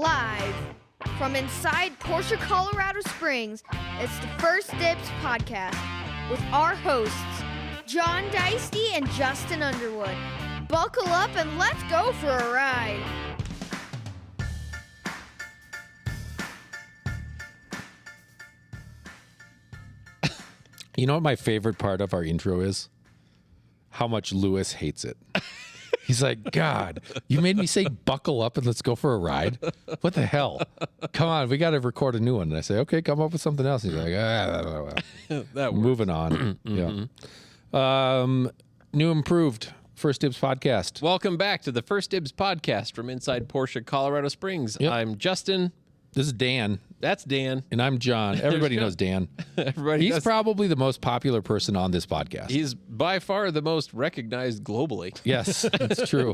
Live from inside Porsche, Colorado Springs, it's the First Dibs Podcast with our hosts, John Deisty and Justin Underwood. Buckle up and let's go for a ride. You know what my favorite part of our intro is? How much Lewis hates it. He's like, God, you made me say buckle up and let's go for a ride? What the hell? Come on, we got to record a new one. And I say, okay, come up with something else. He's like, That moving on. Yeah. New improved First Dibs Podcast. Welcome back to the First Dibs Podcast from inside Porsche, Colorado Springs. Yep. I'm Justin. This is Dan. That's Dan. And I'm John. Everybody knows Dan. He's probably the most popular person on this podcast. He's by far the most recognized globally. Yes, that's true.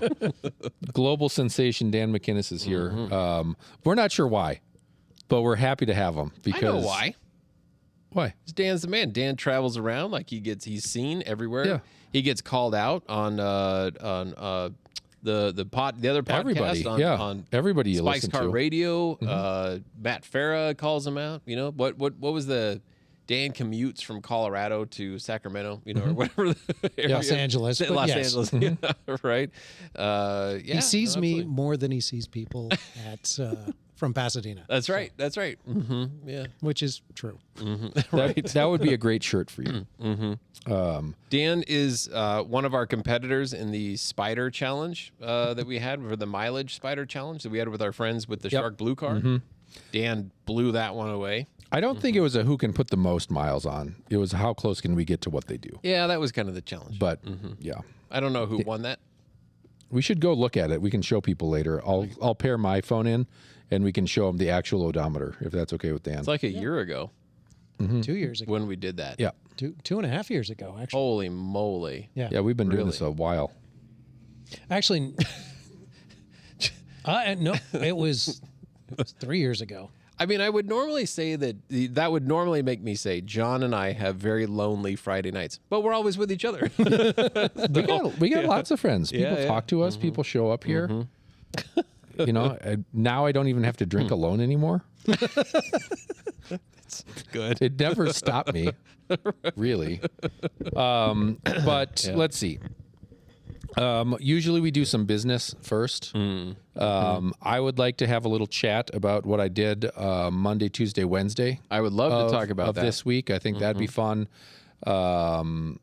Global sensation Dan McInnis is here. We're not sure why, but we're happy to have him. Because I know why. Why? Dan's the man. Dan travels around like he's seen everywhere. Yeah. He gets called out on the other podcast. Everybody, on everybody you Spike's listen Car to. Radio. Matt Farah calls him out. You know what was the Dan commutes from Colorado to Sacramento? You know, or whatever. The area. Los Angeles. Los yes. Angeles. Yeah, right. He sees me more than he sees people at from Pasadena. That's right. That's right. Yeah, which is true. That would be a great shirt for you. Dan is one of our competitors in the Spider Challenge that we had, for the mileage Spider Challenge that we had with our friends with the Shark Blue car. Dan blew that one away. I don't think it was a who can put the most miles on. It was how close can we get to what they do. Yeah, that was kind of the challenge. But yeah, I don't know who won that. we should go look at it. We can show people later. I'll pair my phone in, and we can show them the actual odometer if that's okay with Dan. It's like a year ago 2 years ago. when we did that. Yeah. 2.5 years ago, actually. Holy moly. Yeah, we've been doing this a while. Actually, no, it was 3 years ago. I mean, I would normally say that would normally make me say John and I have very lonely Friday nights, but we're always with each other. We got lots of friends. People Yeah, yeah. talk to us. People show up here. You know, now I don't even have to drink alone anymore. Good. It never stopped me, really. But let's see. Usually we do some business first. I would like to have a little chat about what I did Monday, Tuesday, Wednesday. I would love to talk about that. This week. I think that'd be fun. In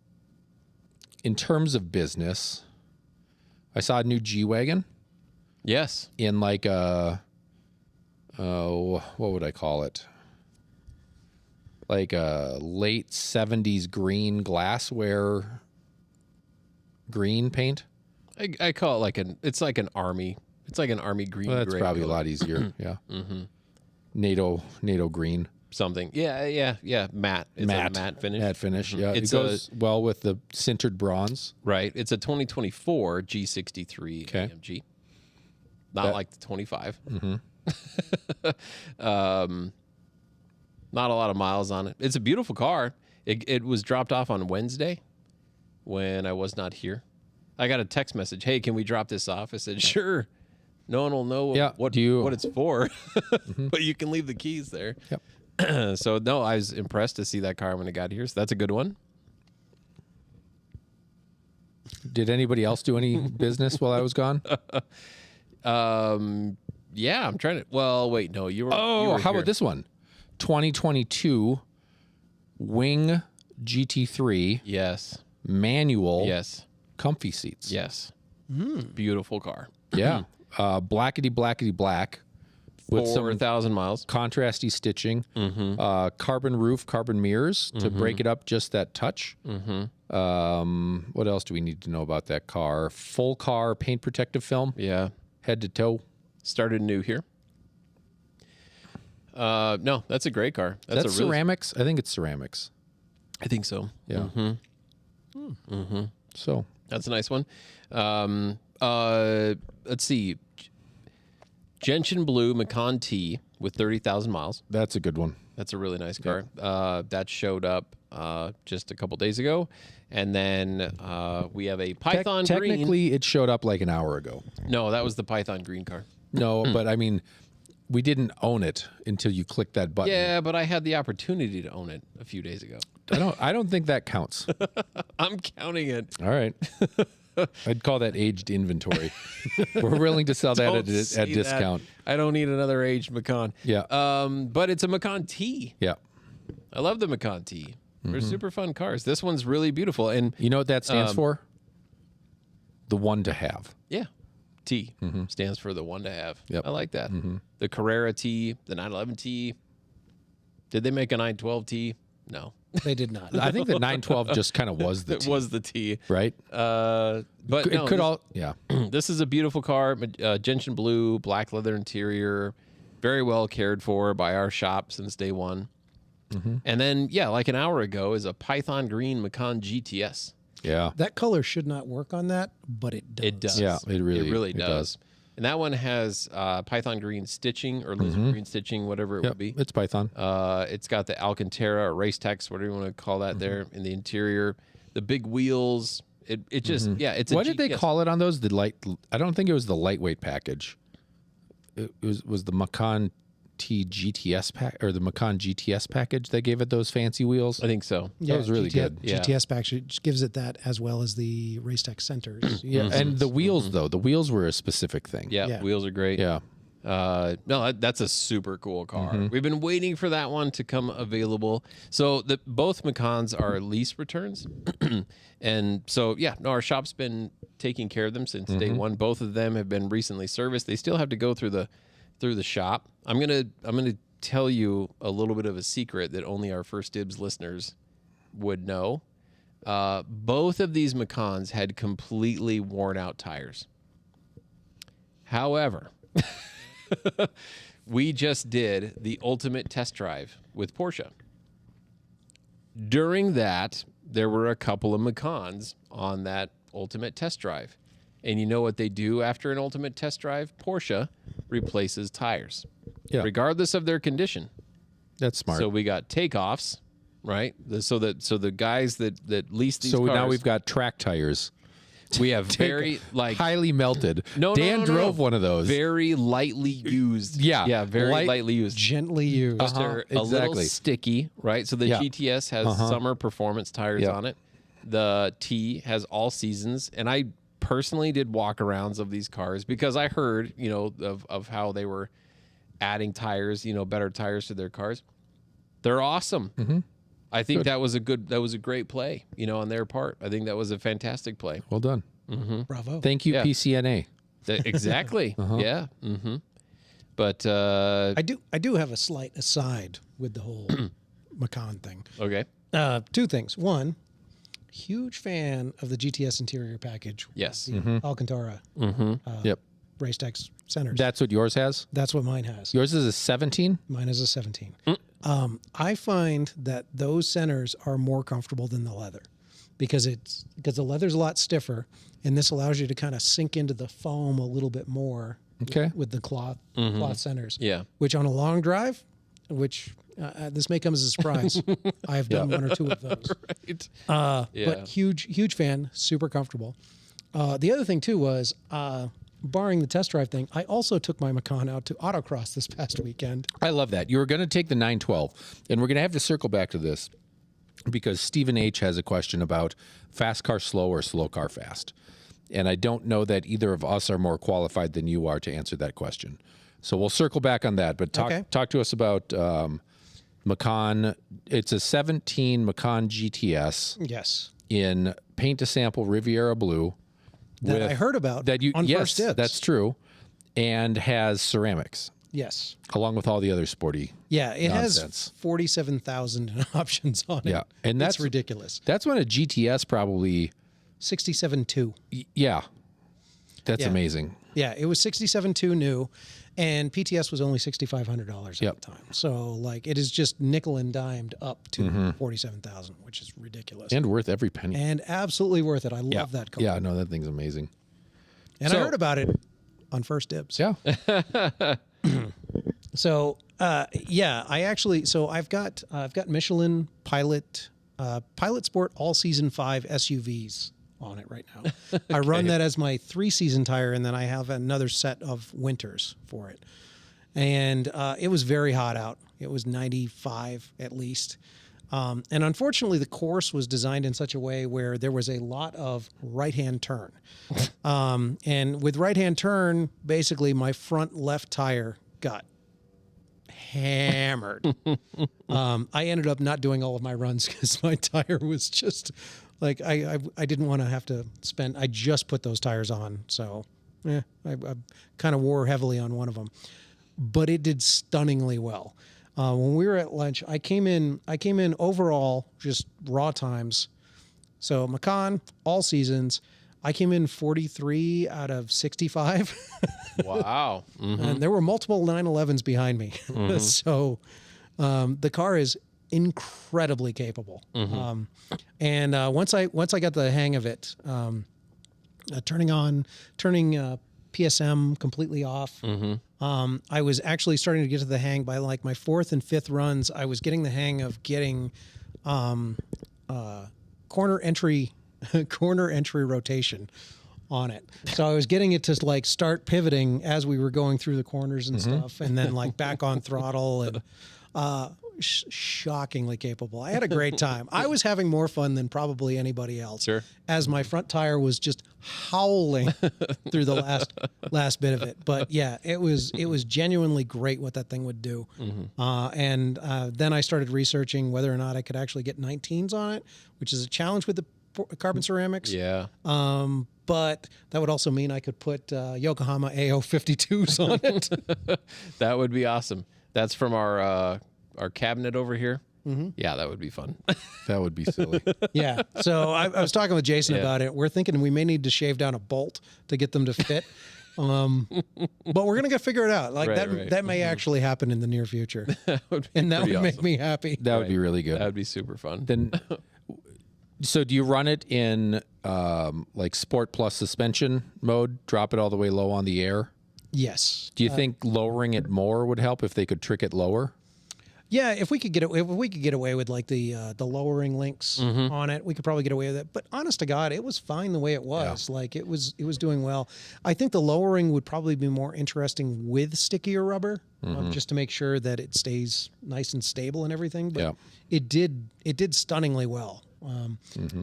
terms of business, I saw a new G-Wagon Yes. in like a, what would I call it? Like a late 70s green glassware green paint. I call it it's like an army green. Well, that's gray probably color. a lot easier. Yeah. NATO green. Something. Yeah. Matte. It's a matte finish. Matte finish. Yeah. It's it goes well with the sintered bronze. Right. It's a 2024 G63 Okay. AMG. Not like the 25. Not a lot of miles on it. It's a beautiful car. It was dropped off on Wednesday when I was not here. I got a text message. Hey, can we drop this off? I said, sure. No one will know what it's for, but you can leave the keys there. Yep. So, no, I was impressed to see that car when it got here. So that's a good one. Did anybody else do any business while I was gone? Yeah, I'm trying to. Well, wait, no, you were. Oh, how about this one? 2022 Wing GT3 Yes. manual. Yes. Comfy seats. Yes. Beautiful car. Yeah. Blackety black with some 4,000 miles. contrasty stitching, carbon roof, carbon mirrors to break it up just that touch. What else do we need to know about that car? Full car paint protective film, Yeah. head to toe. Started new here. No, that's a great car. That's a really, ceramics. I think it's ceramics. I think so. Yeah. So That's a nice one. Let's see. Gentian Blue Macan T with 30,000 miles. that's a good one. That's a really nice car. That showed up just a couple days ago. And then we have a Python Technically, Green. it showed up like an hour ago. No, that was the Python Green car. No, but I mean, we didn't own it until you clicked that button. Yeah, but I had the opportunity to own it a few days ago. I don't think that counts. I'm counting it. All right. I'd call that aged inventory. We're willing to sell that at discount. I don't need another aged Macan. Yeah. But it's a Macan T. Yeah. I love the Macan T. They're super fun cars. This one's really beautiful. And you know what that stands for? The one to have. Yeah. T stands for the one to have. Yep. I like that. The Carrera T, the 911 T. Did they make a 912 T? No. They did not. I think the 912 just kind of was the It T. was the T. Right? But It could all, yeah. This is a beautiful car, gentian blue, black leather interior, very well cared for by our shop since day one. And then, yeah, like an hour ago is a Python green Macan GTS. Yeah. That color should not work on that, but it does. It does. Yeah, it really does. And that one has Python green stitching or lizard green stitching, whatever it would be. It's Python. It's got the Alcantara or Race Tex, whatever you want to call that there in the interior. The big wheels. It just, yeah, it's a What did they GTS. call it on those? I don't think it was the lightweight package. It was the Macan T GTS pack or the Macan GTS package that gave it those fancy wheels. I think so. That was really good. Yeah. GTS package gives it that as well as the Racetech centers. Yeah, and the wheels though, the wheels were a specific thing. Yeah, wheels are great. Yeah. No, that's a super cool car. We've been waiting for that one to come available. So both Macans are lease returns. And so, yeah, no, our shop's been taking care of them since day one. Both of them have been recently serviced. They still have to go through the shop. I'm gonna tell you a little bit of a secret that only our First Dibs listeners would know. Both of these Macans had completely worn out tires. However, we just did the ultimate test drive with Porsche. During that, there were a couple of Macans on that ultimate test drive. And you know what they do after an ultimate test drive? Porsche replaces tires, regardless of their condition. That's smart. So we got takeoffs, right? So the guys that lease these cars. So now we've got track tires. We have very highly melted. No, Dan drove one of those. Very lightly used. Yeah, very lightly used. Gently used. They're a little sticky, right? So the GTS has summer performance tires on it. The T has all seasons, and I personally did walk-arounds of these cars because I heard, of how they were adding tires, better tires to their cars. They're awesome. I think that was a great play, on their part. I think that was a fantastic play. Well done. Bravo. Thank you, PCNA. Exactly. Yeah. But I do have a slight aside with the whole Macan thing. Okay. Two things. One, huge fan of the GTS interior package. Yes. The Alcantara. Yep. Racetech centers. That's what yours has? That's what mine has. Yours is a 17? Mine is a 17. I find that those centers are more comfortable than the leather because the leather's a lot stiffer, and this allows you to kind of sink into the foam a little bit more. Okay. With the cloth centers. Yeah. Which on a long drive, this may come as a surprise. I have done one or two of those. Right. But huge fan, super comfortable. The other thing too was, barring the test drive thing, I also took my Macan out to autocross this past weekend. I love that. You were going to take the 912, and we're going to have to circle back to this because Stephen H. has a question about fast car slow or slow car fast. And I don't know that either of us are more qualified than you are to answer that question. So we'll circle back on that. But talk to us about Macan. It's a 17 Macan GTS. Yes. In paint to sample Riviera Blue. That I heard about on First Dibs. That's true. And has ceramics. Yes. Along with all the other sporty it nonsense. has 47,000 options on it. Yeah. And that's ridiculous. That's when a GTS probably 67.2. Yeah. That's amazing. Yeah, it was 67.2 new, and PTS was only $6,500 at the time. So it is just nickel and dimed up to 47,000, which is ridiculous and worth every penny. And absolutely worth it. I love that car. Yeah, no, that thing's amazing. And I heard about it on First Dibs. Yeah. So I actually I've got Michelin Pilot Sport All Season 5 SUVs on it right now. Okay. I run that as my 3-season tire, and then I have another set of winters for it. and it was very hot out. It was 95 at least. And unfortunately, the course was designed in such a way where there was a lot of right-hand turn. And with right-hand turn, basically my front left tire got hammered. I ended up not doing all of my runs because my tire was just like, I didn't want to have to spend, I just put those tires on. So I kind of wore heavily on one of them, but it did stunningly well. When we were at lunch, I came in overall, just raw times. So Macon, all seasons, I came in 43 out of 65. Wow. And there were multiple 911s behind me. So the car is incredibly capable. And once I got the hang of it, turning PSM completely off. I was actually starting to get to the hang by like my fourth and fifth runs. I was getting the hang of getting corner entry rotation on it. So I was getting it to like start pivoting as we were going through the corners and stuff, and then like back on throttle and shockingly capable. I had a great time. I was having more fun than probably anybody else. Sure. As my front tire was just howling through the last bit of it. But yeah, it was genuinely great what that thing would do. And then I started researching whether or not I could actually get 19s on it, which is a challenge with the carbon ceramics. Yeah. But that would also mean I could put Yokohama AO 52s on it. That would be awesome. That's from our cabinet over here. Yeah, that would be fun. That would be silly. Yeah. So I was talking with Jason about it. We're thinking we may need to shave down a bolt to get them to fit. But we're going to figure it out. Like that may actually happen in the near future. That would make me happy. That would be really good. That would be super fun. Then, so do you run it in like Sport Plus suspension mode, drop it all the way low on the air? Yes. Do you think lowering it more would help if they could trick it lower? Yeah, if we could get away with like the lowering links on it, we could probably get away with it. But honest to God, it was fine the way it was. Yeah. Like it was doing well. I think the lowering would probably be more interesting with stickier rubber, just to make sure that it stays nice and stable and everything. But it did stunningly well.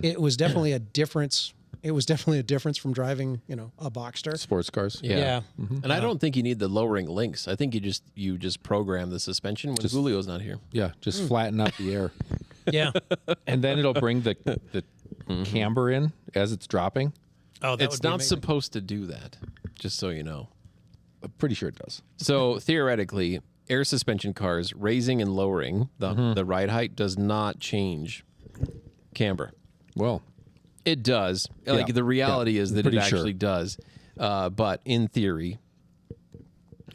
It was definitely a difference. It was definitely a difference from driving, a Boxster. Sports cars. Yeah. And I don't think you need the lowering links. I think you just program the suspension when Julio's not here. Yeah, just flatten out the air. Yeah. And then it'll bring the camber in as it's dropping. Oh, it's not supposed to do that, just so you know. I'm pretty sure it does. So theoretically, air suspension cars raising and lowering the ride height does not change camber. Well, it does. Like the reality is that it actually does. But in theory,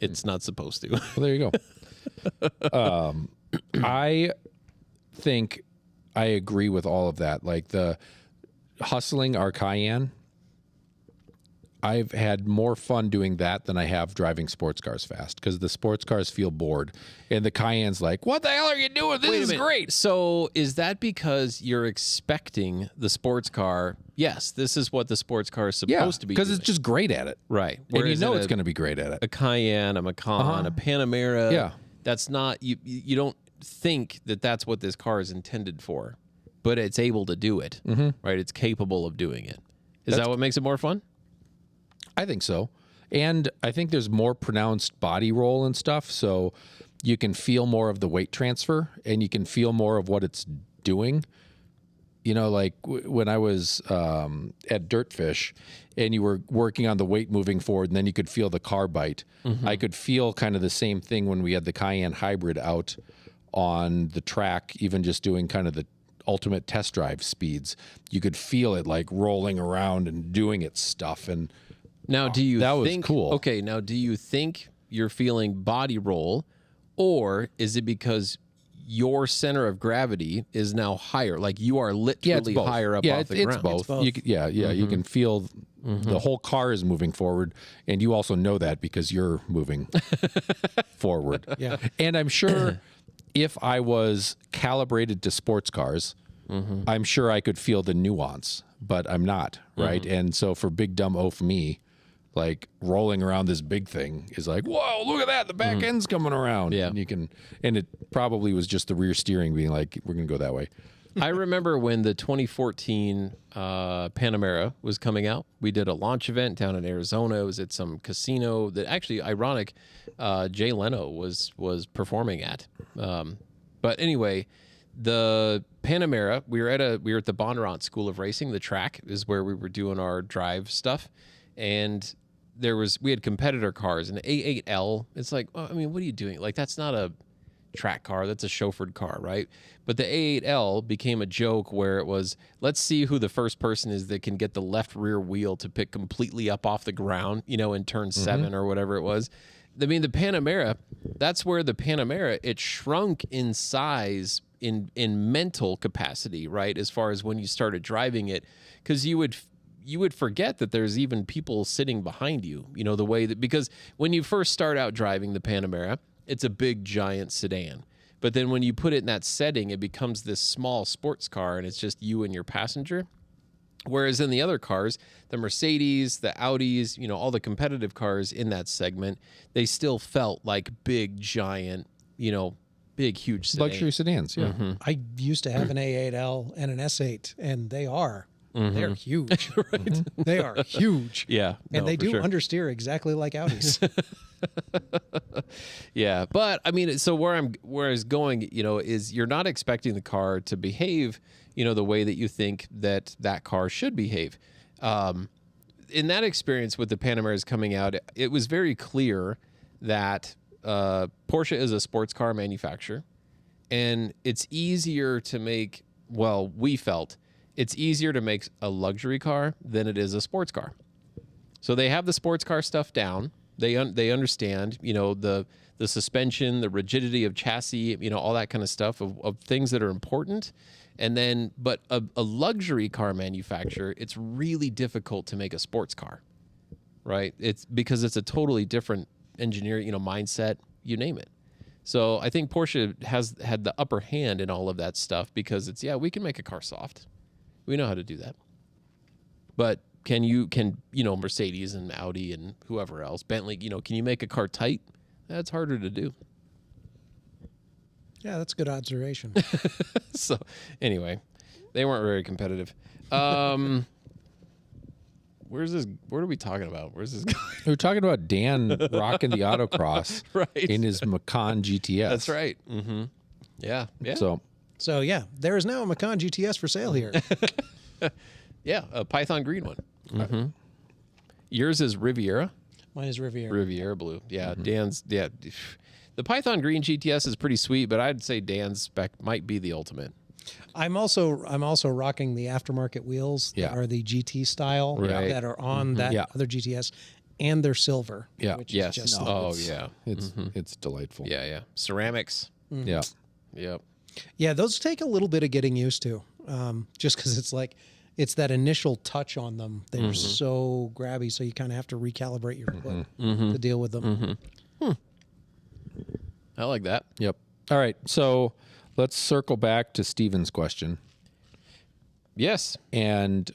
it's not supposed to. Well, there you go. I think I agree with all of that. Like the hustling our Cayenne, I've had more fun doing that than I have driving sports cars fast because the sports cars feel bored and the Cayenne's like, what the hell are you doing? This is great. So is that because you're expecting the sports car? Yes, this is what the sports car is supposed to be. Because it's just great at it. Right. Whereas and it's going to be great at it. A Cayenne, a Macan, a Panamera. Yeah. That's not, you don't think that that's what this car is intended for, but it's able to do it. Right. It's capable of doing it. Is that what makes it more fun? I think so. And I think there's more pronounced body roll and stuff. So you can feel more of the weight transfer and you can feel more of what it's doing. Like when I was at Dirtfish and you were working on the weight moving forward and then you could feel the car bite. I could feel kind of the same thing when we had the Cayenne Hybrid out on the track, even just doing kind of the ultimate test drive speeds. You could feel it like rolling around and doing its stuff. And now, do you think, was cool. Okay, now do you think you're feeling body roll, or is it because your center of gravity is now higher? Like you are literally higher up off the ground. It's both. You can feel the whole car is moving forward, and you also know that because you're moving forward. Yeah. And I'm sure if I was calibrated to sports cars, I'm sure I could feel the nuance, but I'm not, right? And so for big dumb oaf me, like rolling around this big thing is like, whoa, look at that. The back end's coming around. Yeah. And it probably was just the rear steering being like, we're going to go that way. I remember when the 2014 Panamera was coming out. We did a launch event down in Arizona. It was at some casino that actually, ironic, Jay Leno was performing at. But anyway, the Panamera, we were at the Bondurant School of Racing. The track is where we were doing our drive stuff, and we had competitor cars, an A8L. It's like, well, I mean, what are you doing? Like, that's not a track car, that's a chauffeured car, right? But the A8L became a joke where it was, let's see who the first person is that can get the left rear wheel to pick completely up off the ground, in turn 7 or whatever it was. I mean, the Panamera, that's where the Panamera, it shrunk in size in mental capacity, right? As far as when you started driving it, because you would forget that there's even people sitting behind you, the way that, because when you first start out driving the Panamera, it's a big giant sedan. But then when you put it in that setting, it becomes this small sports car and it's just you and your passenger. Whereas in the other cars, the Mercedes, the Audis, all the competitive cars in that segment, they still felt like big, giant, big, huge sedans. Luxury sedans, yeah. I used to have an A8L and an S8, and they're huge. Right? They are huge. Yeah. And they do understeer exactly like Audis. Yeah. But I mean, so where I was going, is you're not expecting the car to behave, the way that you think that car should behave. In that experience with the Panameras coming out, it was very clear that Porsche is a sports car manufacturer, and it's easier to make, we felt it's easier to make a luxury car than it is a sports car. So they have the sports car stuff down. They understand, the suspension, the rigidity of chassis, all that kind of stuff of things that are important. And then, but a luxury car manufacturer, it's really difficult to make a sports car, right? It's because it's a totally different engineering, mindset, you name it. So I think Porsche has had the upper hand in all of that stuff because we can make a car soft. We know how to do that. But can Mercedes and Audi and whoever else, Bentley, can you make a car tight? That's harder to do. Yeah, that's a good observation. So anyway, they weren't very competitive. Where are we talking about? Where's this going? We're talking about Dan rocking the autocross right. in his Macan GTS. That's right. Mm-hmm. Yeah. So yeah, there is now a Macan GTS for sale here. Yeah, a Python green one. Mm-hmm. Yours is Riviera? Mine is Riviera. Riviera blue. Yeah, Dan's, yeah. The Python green GTS is pretty sweet, but I'd say Dan's spec might be the ultimate. I'm also rocking the aftermarket wheels that are the GT style that are on that other GTS, and they're silver. Yeah. Which is just it's delightful. Yeah. Ceramics. Mm-hmm. Yeah. Yep. Yeah, those take a little bit of getting used to, just because it's that initial touch on them. They're so grabby, so you kind of have to recalibrate your foot to deal with them. I like that. Yep. All right, so let's circle back to Steven's question. Yes. And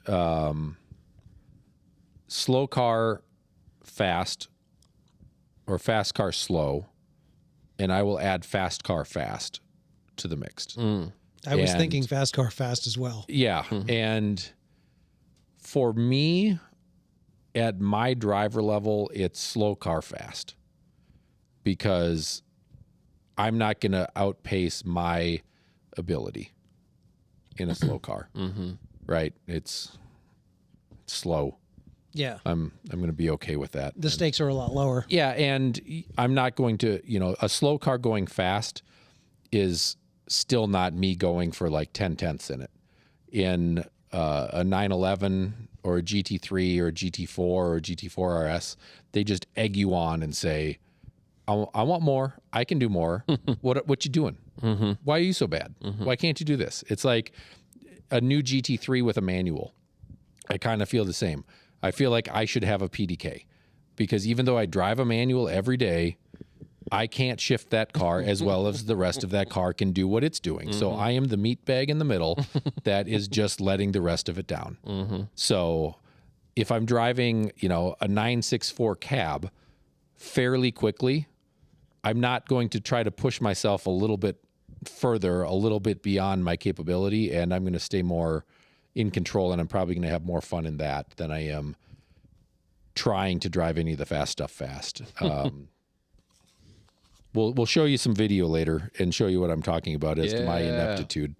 slow car fast or fast car slow, and I will add fast car fast to the mixed. I was thinking fast car fast as well. Yeah. And for me, at my driver level, it's slow car fast because I'm not going to outpace my ability in a slow car. Right? It's slow. Yeah. I'm going to be okay with that. The stakes are a lot lower. Yeah, and I'm not going to, a slow car going fast is still not me going for like 10/10ths in it. In a 911 or a GT3 or a GT4 or a GT4 RS, they just egg you on and say, I want more. I can do more. What you doing? Why are you so bad? Why can't you do this? It's like a new GT3 with a manual. I kind of feel the same. I feel like I should have a PDK because even though I drive a manual every day, I can't shift that car as well as the rest of that car can do what it's doing. So I am the meat bag in the middle that is just letting the rest of it down. So if I'm driving, a 964 cab fairly quickly, I'm not going to try to push myself a little bit further, a little bit beyond my capability, and I'm going to stay more in control, and I'm probably going to have more fun in that than I am trying to drive any of the fast stuff fast. We'll show you some video later and show you what I'm talking about as to my ineptitude.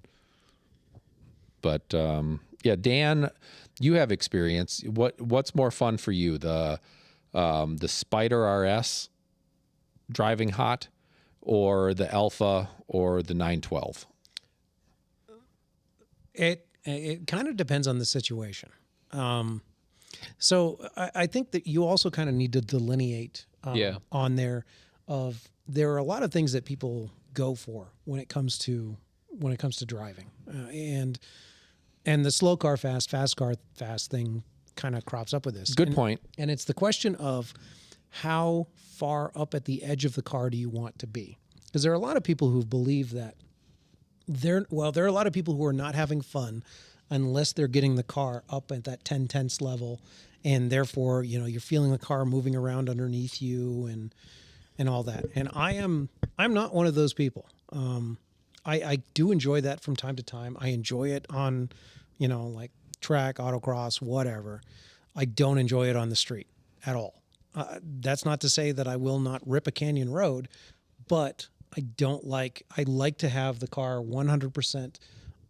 But Dan, you have experience. What's more fun for you, the Spider RS driving hot, or the Alpha, or the 912? It kind of depends on the situation. So I think that you also kind of need to delineate on there. There are a lot of things that people go for when it comes to driving, and the slow car fast car fast thing kind of crops up with this. Good point. And it's the question of how far up at the edge of the car do you want to be? Because there are a lot of people who believe that there are a lot of people who are not having fun unless they're getting the car up at that 10/10ths level, and therefore, you're feeling the car moving around underneath you and all that. And I'm not one of those people. I do enjoy that from time to time. I enjoy it on, like track, autocross, whatever. I don't enjoy it on the street at all. That's not to say that I will not rip a canyon road, but I like to have the car 100%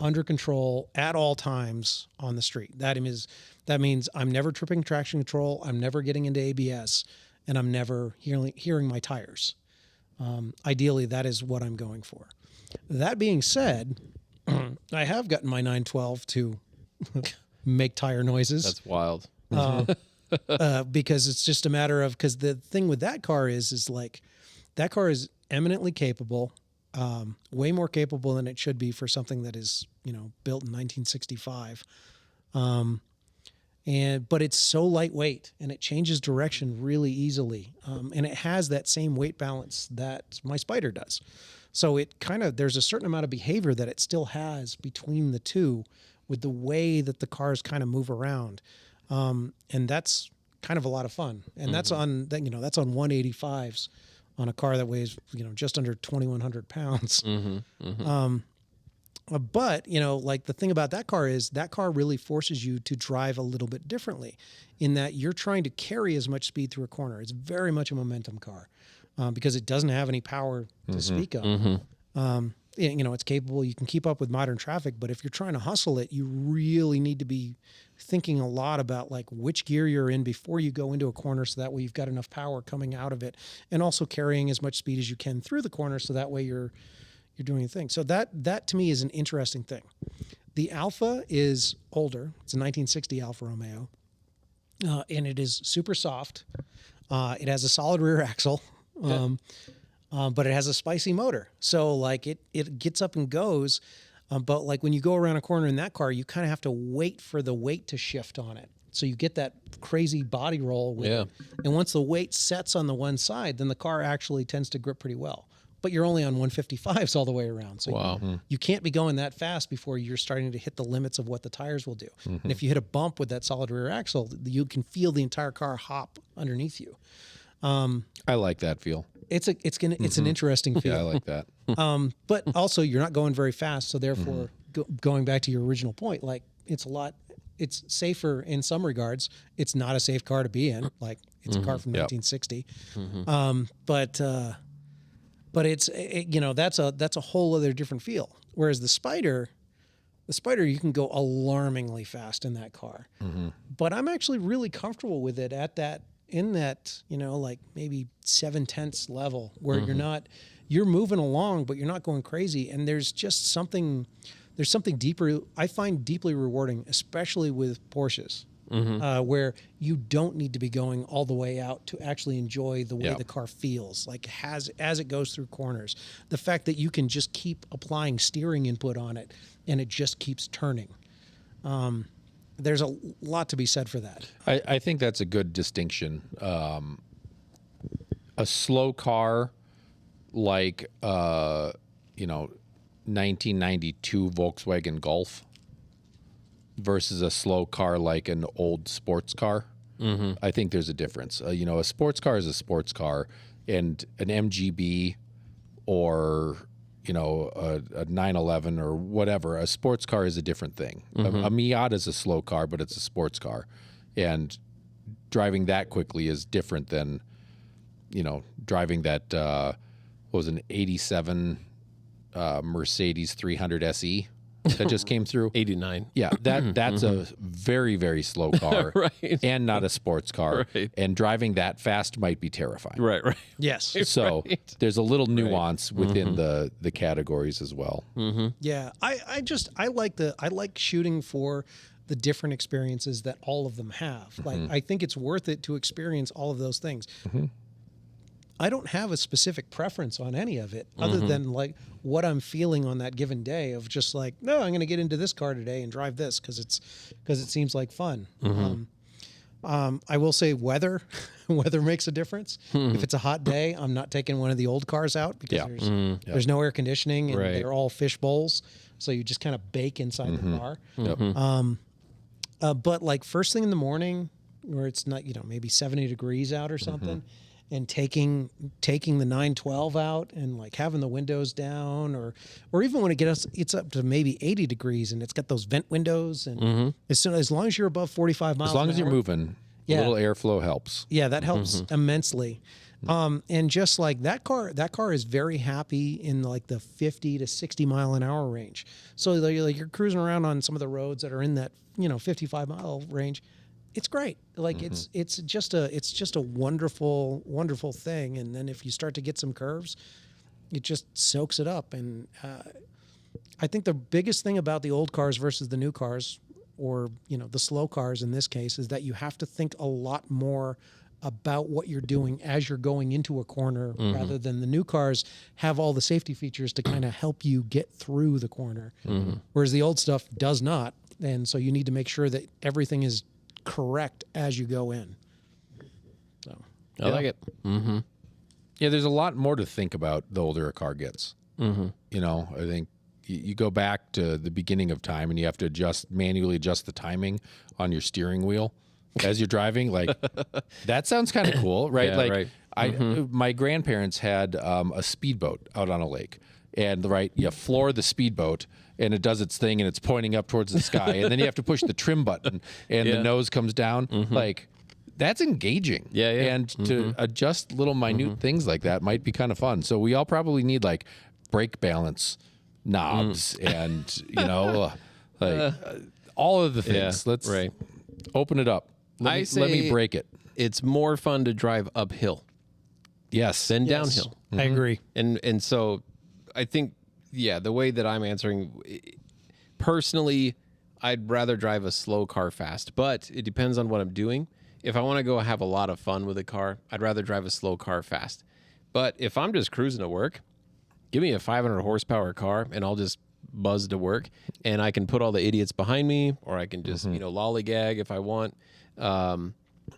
under control at all times on the street. That means I'm never tripping traction control. I'm never getting into ABS, and I'm never hearing my tires. Ideally, that is what I'm going for. That being said, I have gotten my 912 to make tire noises. That's wild. Because it's just a matter of, because the thing with that car is like, that car is eminently capable, way more capable than it should be for something that is, built in 1965. But it's so lightweight, and it changes direction really easily. And it has that same weight balance that my Spider does. So there's a certain amount of behavior that it still has between the two with the way that the cars kind of move around. And that's kind of a lot of fun. And that's on 185s on a car that weighs, just under 2,100 pounds. But, like the thing about that car is that car really forces you to drive a little bit differently in that you're trying to carry as much speed through a corner. It's very much a momentum car because it doesn't have any power to speak of. It's capable. You can keep up with modern traffic, but if you're trying to hustle it, you really need to be thinking a lot about like which gear you're in before you go into a corner, so that way you've got enough power coming out of it, and also carrying as much speed as you can through the corner, so that way you're doing a thing. So that to me is an interesting thing. The Alpha is older. It's a 1960 Alfa Romeo, and it is super soft. It has a solid rear axle. But it has a spicy motor. So like it gets up and goes. But like when you go around a corner in that car, you kind of have to wait for the weight to shift on it. So you get that crazy body roll with it. And once the weight sets on the one side, then the car actually tends to grip pretty well. But you're only on 155s all the way around. So you can't be going that fast before you're starting to hit the limits of what the tires will do. And if you hit a bump with that solid rear axle, you can feel the entire car hop underneath you. I like that feel. It's an interesting feel. Yeah, I like that. But also you're not going very fast. So therefore, going back to your original point, like it's safer in some regards. It's not a safe car to be in. Like it's a car from 1960. But it's that's a whole other different feel. Whereas the Spider, you can go alarmingly fast in that car. But I'm actually really comfortable with it in that, like maybe 7/10ths level where you're moving along, but you're not going crazy. And there's something deeper. I find deeply rewarding, especially with Porsches, where you don't need to be going all the way out to actually enjoy the way the car feels, like as it goes through corners. The fact that you can just keep applying steering input on it and it just keeps turning. There's a lot to be said for that. I think that's a good distinction. A slow car like 1992 Volkswagen Golf versus a slow car like an old sports car. I think there's a difference. A sports car is a sports car, and an MGB or a 911 or whatever, a sports car is a different thing. A Miata is a slow car, but it's a sports car, and driving that quickly is different than driving that what was an 87 Mercedes 300 SE that just came through. 89. Yeah, that's a very, very slow car, Right. and not a sports car. Right. And driving that fast might be terrifying. Right. Yes. So Right. there's a little nuance within the categories as well. Yeah. I like shooting for the different experiences that all of them have. Like, I think it's worth it to experience all of those things. I don't have a specific preference on any of it other than like what I'm feeling on that given day of just like, no, I'm going to get into this car today and drive this because it seems like fun. I will say weather makes a difference. If it's a hot day, I'm not taking one of the old cars out because there's no air conditioning and Right. they're all fish bowls. So you just kind of bake inside the car. But like first thing in the morning where it's not, maybe 70 degrees out or something, and taking the 912 out and like having the windows down or even when it's up to maybe 80 degrees and it's got those vent windows and as long as you're above 45 miles As long an as you're hour, moving, a Yeah. little airflow helps. yeah, that helps immensely. And just like that car is very happy in like the 50 to 60 mile an hour range. So like you're cruising around on some of the roads that are in that 55 mile range. It's great. Like it's just a wonderful thing. And then if you start to get some curves, it just soaks it up. And I think the biggest thing about the old cars versus the new cars, or the slow cars in this case, is that you have to think a lot more about what you're doing as you're going into a corner, rather than the new cars have all the safety features to kind of help you get through the corner, whereas the old stuff does not. And so you need to make sure that everything is correct as you go in. So I like it. Yeah, there's a lot more to think about the older a car gets. I think you go back to the beginning of time and you have to manually adjust the timing on your steering wheel as you're driving. Like that sounds kind of cool, right? Yeah, like right. my grandparents had a speedboat out on a lake, and you floor the speedboat and it does its thing and it's pointing up towards the sky, and then you have to push the trim button and the nose comes down. Like that's engaging. Yeah. And to adjust little minute things like that might be kind of fun. So we all probably need like brake balance knobs and all of the things. Let's open it up. Let me break it. It's more fun to drive uphill Yes. than downhill. I agree. And so I think, the way that I'm answering, personally, I'd rather drive a slow car fast, but it depends on what I'm doing. If I want to go have a lot of fun with a car, I'd rather drive a slow car fast. But if I'm just cruising to work, give me a 500 horsepower car and I'll just buzz to work, and I can put all the idiots behind me, or I can just, lollygag if I want.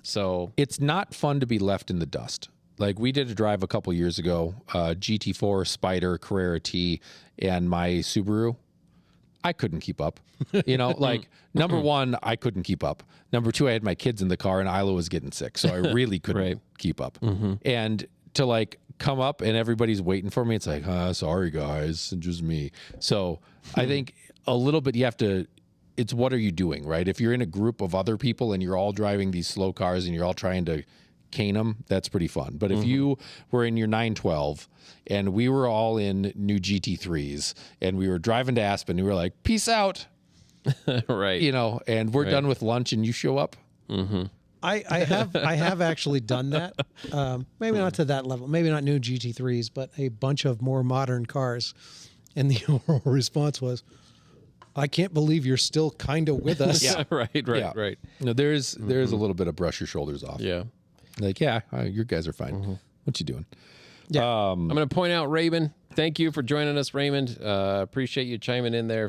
So it's not fun to be left in the dust. Like we did a drive a couple years ago, GT4, Spider, Carrera T, and my Subaru. I couldn't keep up. Number one, I couldn't keep up. Number two, I had my kids in the car and Isla was getting sick, so I really couldn't keep up. And to come up and everybody's waiting for me, it's like, sorry guys, it's just me. So I think a little bit it's what are you doing, right? If you're in a group of other people and you're all driving these slow cars and you're all trying to cane them, that's pretty fun. But if you were in your 912 and we were all in new GT3s and we were driving to Aspen, we were like, peace out. right. And we're done with lunch and you show up. I have actually done that. Maybe not to that level. Maybe not new GT3s, but a bunch of more modern cars. And the overall response was, I can't believe you're still kind of with us. Right. No, there's a little bit of brush your shoulders off. Yeah. Like, your guys are fine. What you doing? Yeah. I'm going to point out Raymond. Thank you for joining us, Raymond. Appreciate you chiming in there.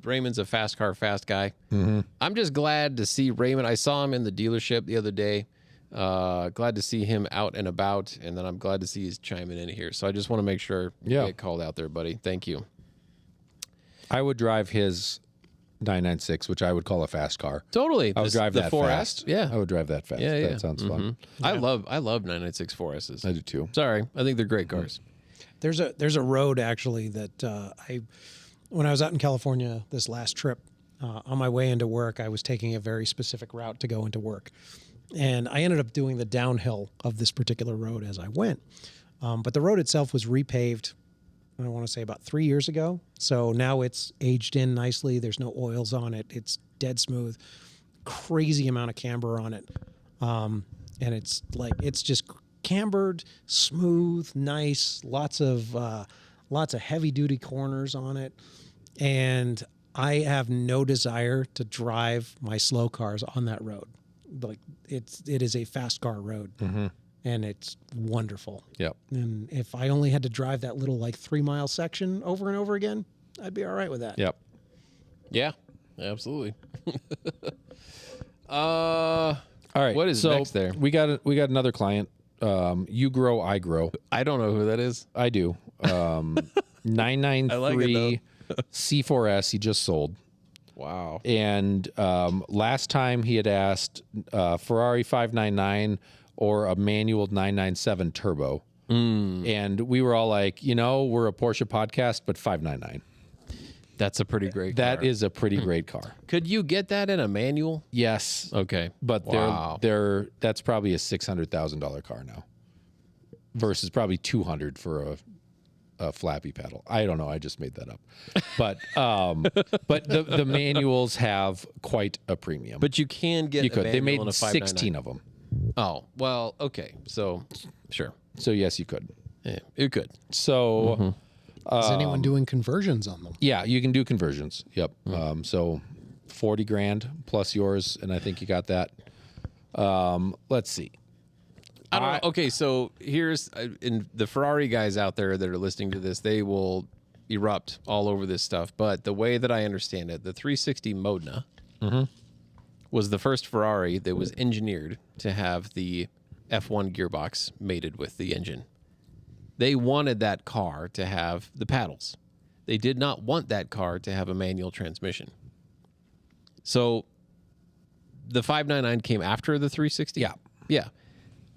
Raymond's a fast car, fast guy. I'm just glad to see Raymond. I saw him in the dealership the other day. Glad to see him out and about, and then I'm glad to see he's chiming in here. So I just want to make sure you get called out there, buddy. Thank you. I would drive his 996, which I would call a fast car. Totally. I would drive that 4S? fast. Yeah. I would drive that fast. Yeah, That sounds fun. I love 996 4Ss. I do too. Sorry, I think they're great cars. There's a road actually that when I was out in California this last trip, on my way into work, I was taking a very specific route to go into work. And I ended up doing the downhill of this particular road as I went. But the road itself was repaved, I want to say about 3 years ago. So now it's aged in nicely. There's no oils on it. It's dead smooth. Crazy amount of camber on it. And it's just cambered, smooth, nice, lots of heavy duty corners on it. And I have no desire to drive my slow cars on that road. Like it is a fast car road, and it's wonderful. Yep. And if I only had to drive that little 3 mile section over and over again, I'd be all right with that. Yep. Yeah, absolutely. All right. What is next there? We got another client. You grow, I grow. I don't know who that is. I do. 993 C4S. He just sold. Wow. And last time he had asked Ferrari 599 or a manual 997 turbo. And we were all like, we're a Porsche podcast, but 599. That's a pretty great car. That is a pretty great car. Could you get that in a manual? Yes. Okay. But that's probably a $600,000 car now versus probably 200 for a flappy pedal. I don't know. I just made that up. But the manuals have quite a premium. But you can get a manual They made in a 16 of them. Oh, well, okay. So, sure. So yes, you could. Yeah, you could. So Is anyone doing conversions on them? yeah, you can do conversions. Yep. So 40 grand plus yours, and I think you got that. Let's see. I don't know. Okay, so here's in the Ferrari guys out there that are listening to this, they will erupt all over this stuff. But the way that I understand it, the 360 Modena was the first Ferrari that was engineered to have the F1 gearbox mated with the engine. They wanted that car to have the paddles. They did not want that car to have a manual transmission. So the 599 came after the 360? Yeah. Yeah.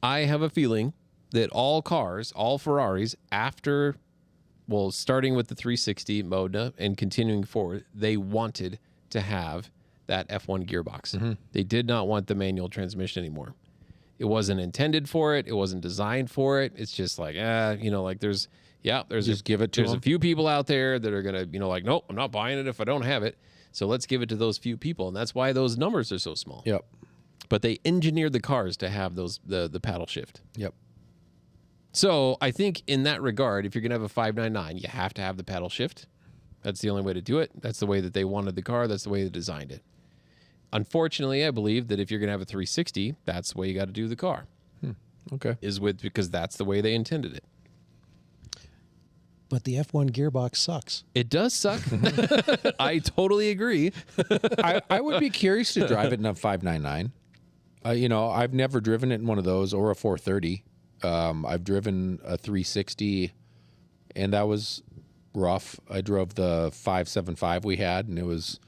I have a feeling that all cars, all Ferraris, starting with the 360 Modena and continuing forward, they wanted to have that F1 gearbox. They did not want the manual transmission anymore. It wasn't intended for it. It wasn't designed for it. It's just like, there's Just give it to there's them. a few people out there that are going to, nope, I'm not buying it if I don't have it. So let's give it to those few people. And that's why those numbers are so small. Yep. But they engineered the cars to have the paddle shift. Yep. So I think in that regard, if you're going to have a 599, you have to have the paddle shift. That's the only way to do it. That's the way that they wanted the car. That's the way they designed it. Unfortunately, I believe that if you're going to have a 360, that's the way you got to do the car. Okay. Because that's the way they intended it. But the F1 gearbox sucks. It does suck. I totally agree. I would be curious to drive it in a 599. I've never driven it in one of those or a 430. I've driven a 360, and that was rough. I drove the 575 we had, and it was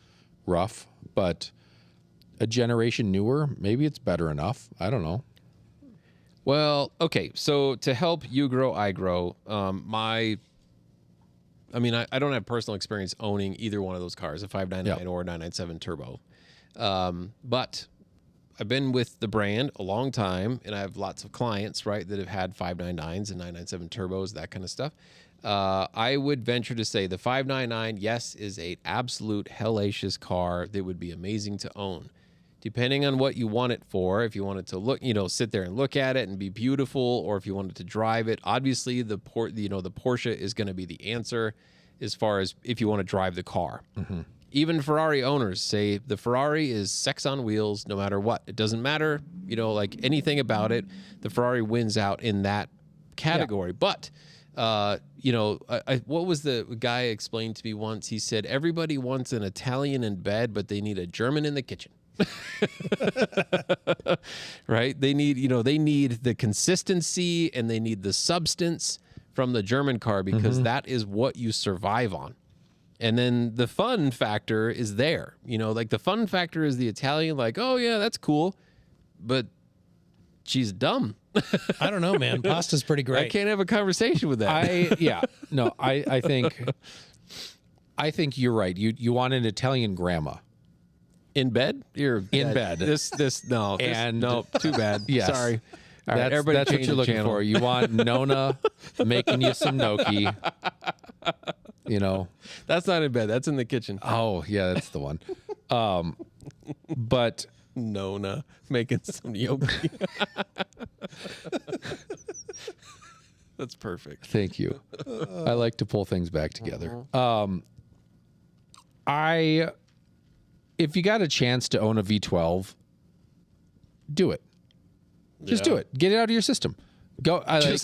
rough. But a generation newer, maybe it's better enough. I don't know. Well, okay. So to help you grow, I grow. I don't have personal experience owning either one of those cars, a 599 or a 997 turbo. But I've been with the brand a long time, and I have lots of clients, right, that have had 599s and 997 turbos, that kind of stuff. I would venture to say the 599, yes, is an absolute hellacious car that would be amazing to own. Depending on what you want it for, if you want it to look, sit there and look at it and be beautiful, or if you wanted to drive it, obviously the Porsche is going to be the answer as far as if you want to drive the car. Even Ferrari owners say the Ferrari is sex on wheels no matter what. It doesn't matter, anything about it. The Ferrari wins out in that category. Yeah. But, what was the guy explained to me once? He said, everybody wants an Italian in bed, but they need a German in the kitchen. Right? They need the consistency and they need the substance from the German car because that is what you survive on. And then the fun factor is there. Like the fun factor is the Italian, like, oh, yeah, that's cool. But she's dumb. I don't know, man. Pasta's pretty great. I can't have a conversation with that. I think you're right. You want an Italian grandma. In bed? You're in bed. No, too bad. Yes. Sorry. All right, That's what you're looking for. You want Nona making you some gnocchi. That's not in bed. That's in the kitchen. Oh, yeah, that's the one. But Nona making some gnocchi. That's perfect. Thank you. I like to pull things back together. If you got a chance to own a V12, do it. Just do it. Get it out of your system. Go.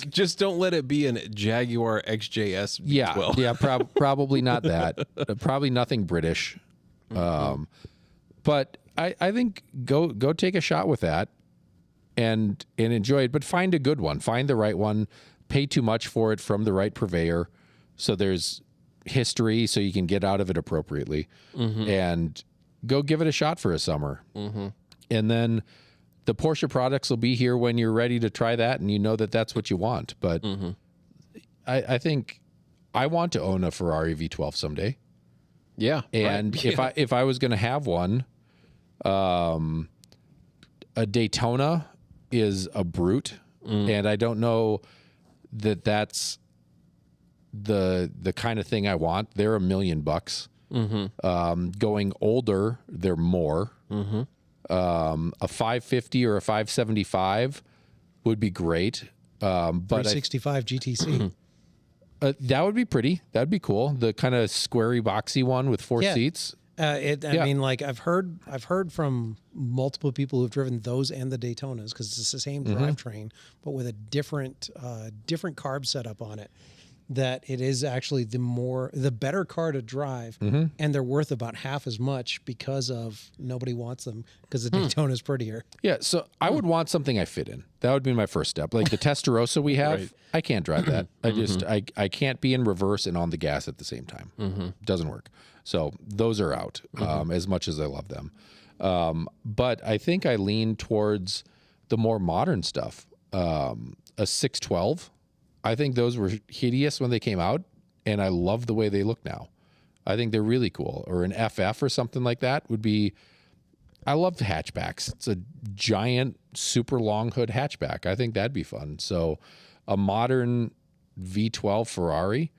Just don't let it be a Jaguar XJS V12. Yeah, probably not that. Probably nothing British. But I think go take a shot with that and enjoy it. But find a good one. Find the right one. Pay too much for it from the right purveyor, so there's history, so you can get out of it appropriately, and go give it a shot for a summer. And then the Porsche products will be here when you're ready to try that, and you know that that's what you want. But I think I want to own a Ferrari V12 someday. Yeah, and right. if I was going to have one, a Daytona is a brute, and I don't know that that's the kind of thing I want. They're $1 million. Going older, they're more. A 550 or a 575 would be great. But 365 GTC. That would be pretty. That'd be cool. The kind of squarey boxy one with 4 seats. I mean, like I've heard from multiple people who've driven those and the Daytonas, because it's the same drivetrain, but with a different carb setup on it, that it is actually the better car to drive, and they're worth about half as much because of nobody wants them, because the Daytona's prettier. Yeah, so I would want something I fit in. That would be my first step. Like the Testarossa we have, Right. I can't drive that. I can't be in reverse and on the gas at the same time. Doesn't work. So those are out, as much as I love them. But I think I lean towards the more modern stuff. A 612. I think those were hideous when they came out, and I love the way they look now. I think they're really cool. Or an FF or something like that would be... I love hatchbacks. It's a giant, super long hood hatchback. I think that'd be fun. So a modern V12 Ferrari,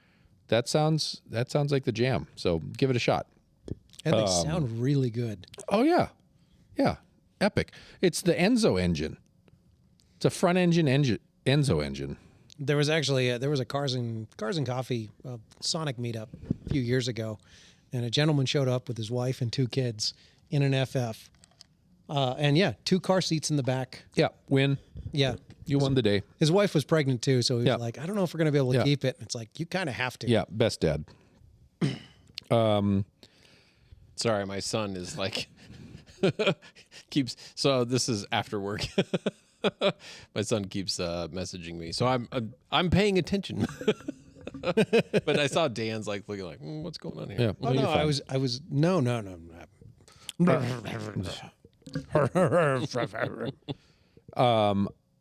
that sounds like the jam. So give it a shot. And they sound really good. Oh, yeah. Yeah. Epic. It's the Enzo engine. It's a front engine Enzo engine. There was actually there was a Cars and Coffee Sonic meetup a few years ago, and a gentleman showed up with his wife and 2 kids in an FF, and 2 car seats in the back. Yeah, win. Yeah, You won the day. his wife was pregnant too, so he was like, "I don't know if we're gonna be able to Yeah. keep it." And it's like, you kind of have to. Yeah, best dad. Sorry, my son is like keeps. So this is after work. My son keeps messaging me, so I'm paying attention. But I saw Dan's like looking like, what's going on here? Yeah. Oh no, I was no.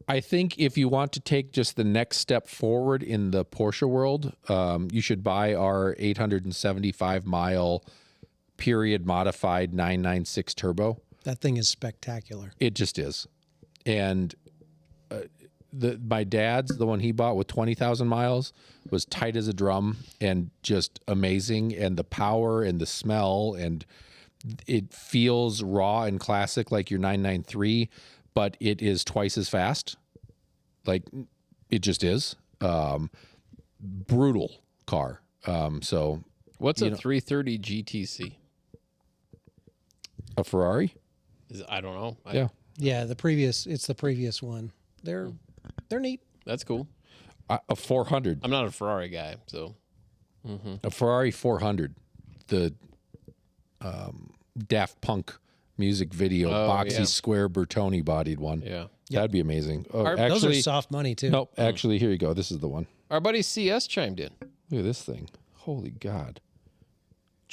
I think if you want to take just the next step forward in the Porsche world, you should buy our 875-mile period modified 996 turbo. That thing is spectacular. It just is. And my dad's, the one he bought with 20,000 miles, was tight as a drum and just amazing. And the power and the smell, and it feels raw and classic like your 993, but it is twice as fast. Like it just is. Brutal car. So What's a 330 GTC? a Ferrari? I don't know. Yeah. Yeah, it's the previous one. They're neat. That's cool. A 400. I'm not a Ferrari guy, so A Ferrari 400. The Daft Punk music video, boxy, yeah. square, Bertoni bodied one. yeah. That'd be amazing. Oh, Those are Those are actually, soft money too. nope. Actually, here you go. This is the one. Our buddy CS chimed in. Look at this thing. Holy God.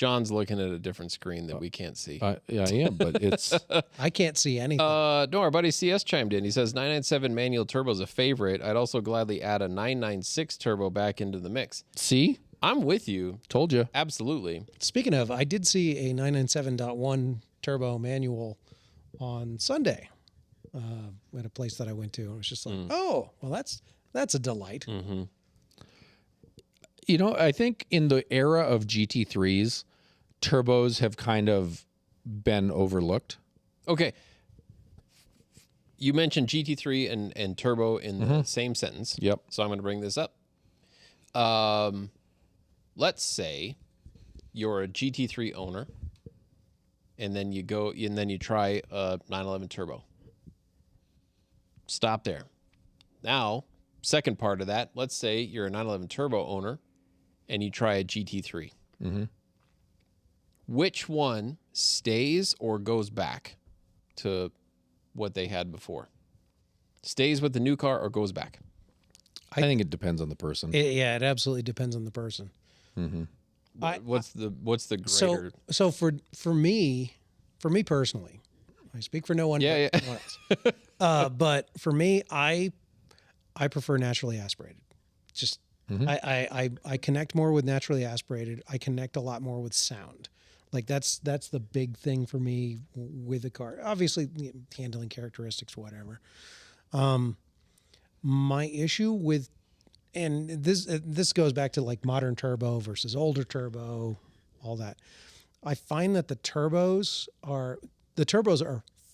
John's looking at a different screen that we can't see. Yeah, I am, but it's I can't see anything. No, our buddy CS chimed in. He says 997 manual turbo is a favorite. I'd also gladly add a 996 turbo back into the mix. see, I'm with you. told you. Absolutely. Speaking of, I did see a 997.1 turbo manual on Sunday at a place that I went to. I was just like, oh, well, that's a delight. You know, I think in the era of GT3s, turbos have kind of been overlooked. Okay. You mentioned GT3 and turbo in the same sentence. Yep. So I'm going to bring this up. Let's say you're a GT3 owner, and then you try a 911 turbo. Stop there. Now, second part of that, let's say you're a 911 turbo owner, and you try a GT3. Which one stays or goes back to what they had before? Stays with the new car or goes back? I think it depends on the person. It absolutely depends on the person. What's the greater? So for me personally, I speak for no one. Yeah, but no one else. But for me, I prefer naturally aspirated. Just I connect more with naturally aspirated. I connect a lot more with sound. Like that's the big thing for me with the car. Obviously, handling characteristics, whatever. My issue with, and this goes back to like modern turbo versus older turbo, all that. I find that the turbos are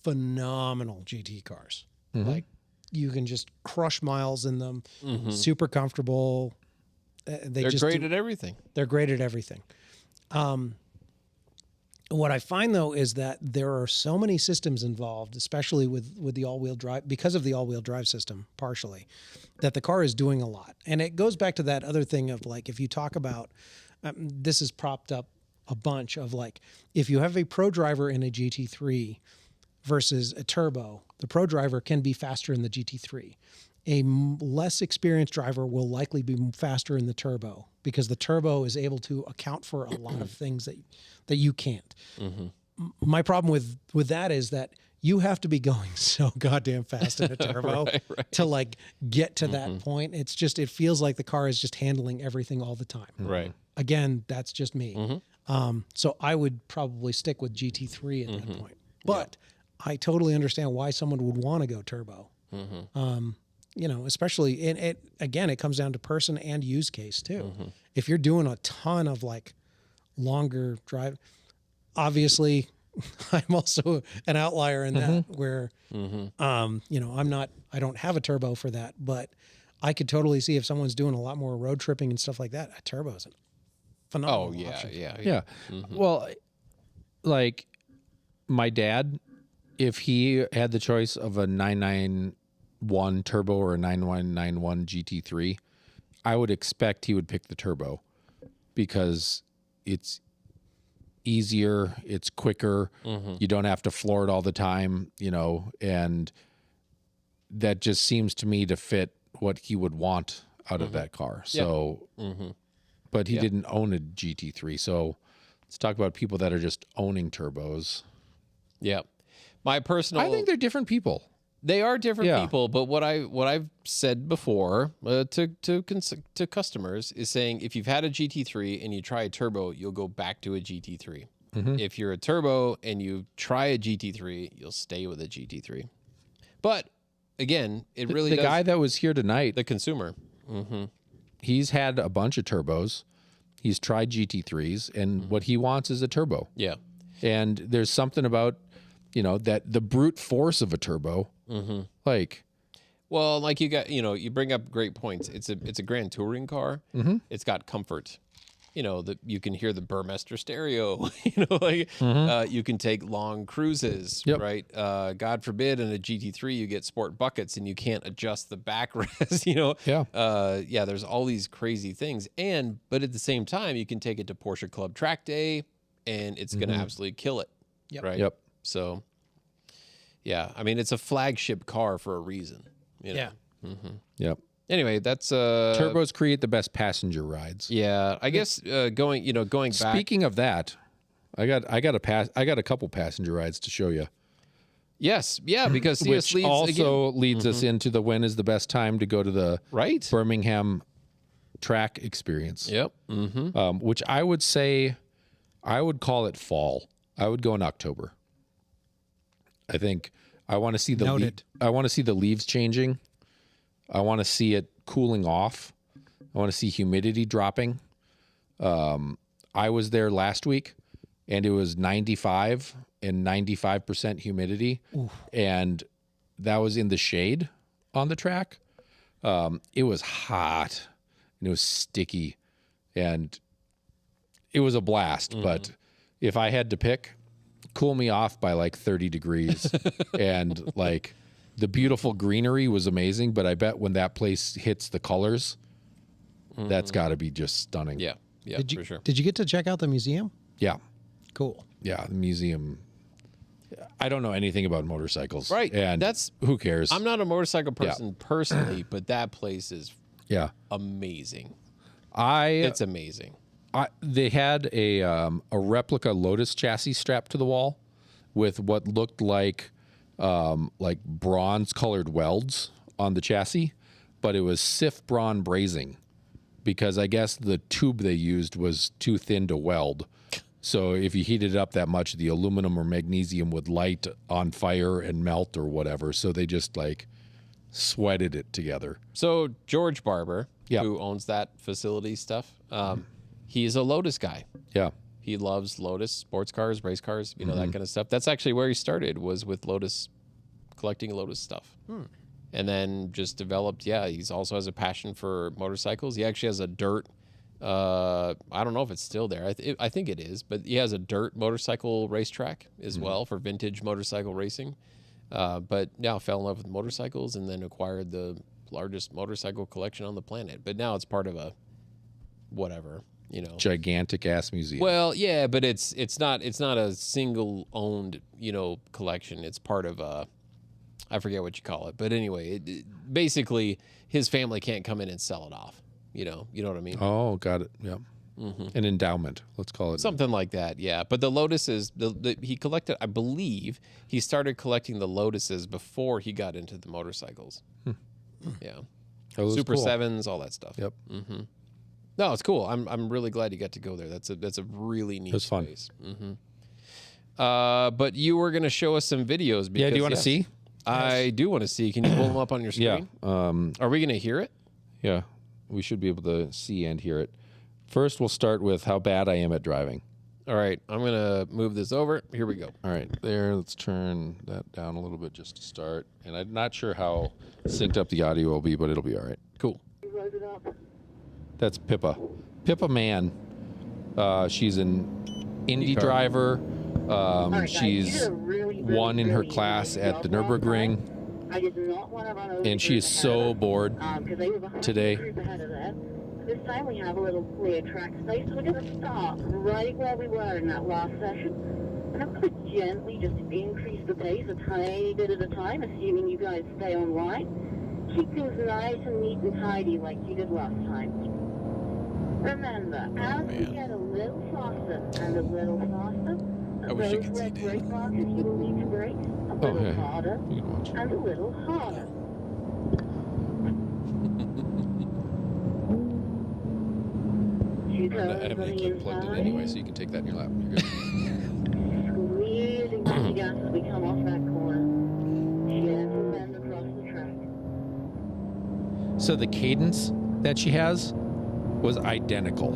phenomenal GT cars. Like you can just crush miles in them, super comfortable. They're great at everything. They're great at everything. What I find though is that there are so many systems involved, especially with the all-wheel drive, because of the all-wheel drive system, partially, that the car is doing a lot. And it goes back to that other thing of like, if you talk about, this is propped up a bunch of like, if you have a pro driver in a GT3 versus a turbo, the pro driver can be faster in the GT3. A less experienced driver will likely be faster in the turbo because the turbo is able to account for a lot of things that you can't. My problem with that is that you have to be going so goddamn fast in a turbo to like get to that point. It's just, it feels like the car is just handling everything all the time. Right. Again, that's just me. So I would probably stick with GT3 at that point. But I totally understand why someone would want to go turbo. You know, especially it comes down to person and use case too. If you're doing a ton of like longer drive, obviously I'm also an outlier in that where, you know, I don't have a turbo for that, but I could totally see if someone's doing a lot more road tripping and stuff like that, a turbo is a phenomenal option. Yeah. Well, like my dad, if he had the choice of a 991 turbo or a 9191 GT3, I would expect he would pick the turbo because it's easier, it's quicker, you don't have to floor it all the time, you know, and that just seems to me to fit what he would want out of that car. So, but he didn't own a GT3. So let's talk about people that are just owning turbos. Yeah. My personal, I think they're different people. They are different people, but what I've said before to customers is saying if you've had a GT3 and you try a turbo, you'll go back to a GT3. If you're a turbo and you try a GT3, you'll stay with a GT3. But again, it really the does, guy that was here tonight, the consumer. He's had a bunch of turbos. He's tried GT3s, and what he wants is a turbo. Yeah. And there's something about, you know, that the brute force of a turbo, like, well, like you bring up great points. It's a Grand Touring car. It's got comfort. You know, that you can hear the Burmester stereo. You know, like you can take long cruises. Right. God forbid in a GT3 you get sport buckets and you can't adjust the backrest. You know. Yeah. There's all these crazy things, but at the same time you can take it to Porsche Club Track Day, and it's going to absolutely kill it. Right. So, yeah, I mean, it's a flagship car for a reason. You know? Yeah. Anyway, that's turbos create the best passenger rides. Yeah, I guess going back. Speaking of that, I got a couple passenger rides to show you. Yes, yeah, because which leads us into the when is the best time to go to the Birmingham track experience. Yep. Which I would say, I would call it fall. I would go in October. I think I want to see I want to see the leaves changing. I want to see it cooling off. I want to see humidity dropping. I was there last week, and it was 95 and 95% humidity. Oof. And that was in the shade on the track. It was hot and it was sticky and it was a blast. But if I had to pick, cool me off by like 30 degrees and like the beautiful greenery was amazing. But I bet when that place hits the colors, that's got to be just stunning. Yeah. Yeah, for sure. Did you get to check out the museum? Yeah. Cool. Yeah. The museum. I don't know anything about motorcycles. Right. And who cares? I'm not a motorcycle person personally, but that place is amazing. It's amazing. They had a replica Lotus chassis strapped to the wall with what looked like bronze colored welds on the chassis, but it was Sif Braun brazing because I guess the tube they used was too thin to weld. So if you heated it up that much, the aluminum or magnesium would light on fire and melt or whatever. So they just like sweated it together. So George Barber, who owns that facility stuff, he's a Lotus guy. Yeah. He loves Lotus, sports cars, race cars, that kind of stuff. That's actually where he started, was with Lotus, collecting Lotus stuff. And then just developed, he's also has a passion for motorcycles. He actually has a dirt, I don't know if it's still there. I think it is, but he has a dirt motorcycle racetrack as well for vintage motorcycle racing. But now fell in love with motorcycles and then acquired the largest motorcycle collection on the planet. But now it's part of a whatever, gigantic ass museum. Well, yeah, but it's not a single owned, collection. It's part of a, I forget what you call it, but anyway, basically his family can't come in and sell it off. You know what I mean? Oh, got it. Yeah. An endowment, let's call it. Something like that, yeah. But the Lotuses, he collected, I believe, he started collecting the Lotuses before he got into the motorcycles. Yeah. Super cool. 7s, all that stuff. Yep. No, it's cool. I'm really glad you got to go there. That's a really neat space. But you were going to show us some videos. Because, do you want to see? I do want to see. Can you pull them up on your screen? Yeah. Are we going to hear it? Yeah. We should be able to see and hear it. First, we'll start with how bad I am at driving. All right. I'm going to move this over. Here we go. All right. There. Let's turn that down a little bit just to start. And I'm not sure how synced up the audio will be, but it'll be all right. Cool. That's Pippa. Pippa Mann. She's an Indy driver. She's won in her class at the Nürburgring. And she is so bored today. This time we have a little clear track space, so we're going to stop right where we were in that last session. And I'm going to gently just increase the pace a tiny bit at a time, assuming you guys stay online. Keep things nice and neat and tidy like you did last time. Remember, as we get a little faster and a little faster, those red brake markers you will need to brake a little harder and a little harder. I have the kit plugged in anyway, so you can take that in your lap. You're good. Squeezing through the gas as we come off that corner. Gentle bend across the track. So the cadence that she has was identical.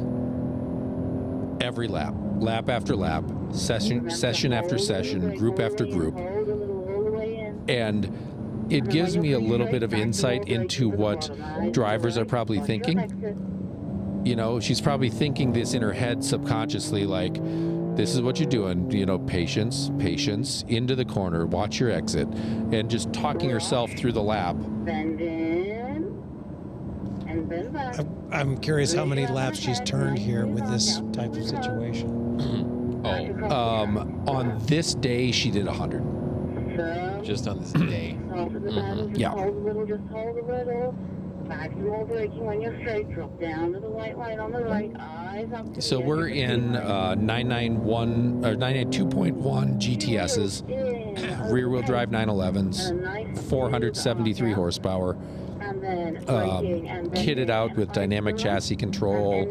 Every lap, lap after lap, session after session, group after group. And it gives me a little bit of insight into what drivers are probably thinking. She's probably thinking this in her head subconsciously, like, this is what you're doing, patience, into the corner, watch your exit, and just talking herself through the lap. Bend in and bend back. I'm curious how many laps she's turned here with this type of situation. On this day, she did 100. Just on this day. Yeah. Hold a little, just hold a little. Maximal braking when you're straight. Drop down to the white line on the right. Eyes up. So we're in 991 or 992.1 GTSs, rear-wheel drive 911s, 473 horsepower, kitted out with dynamic chassis control,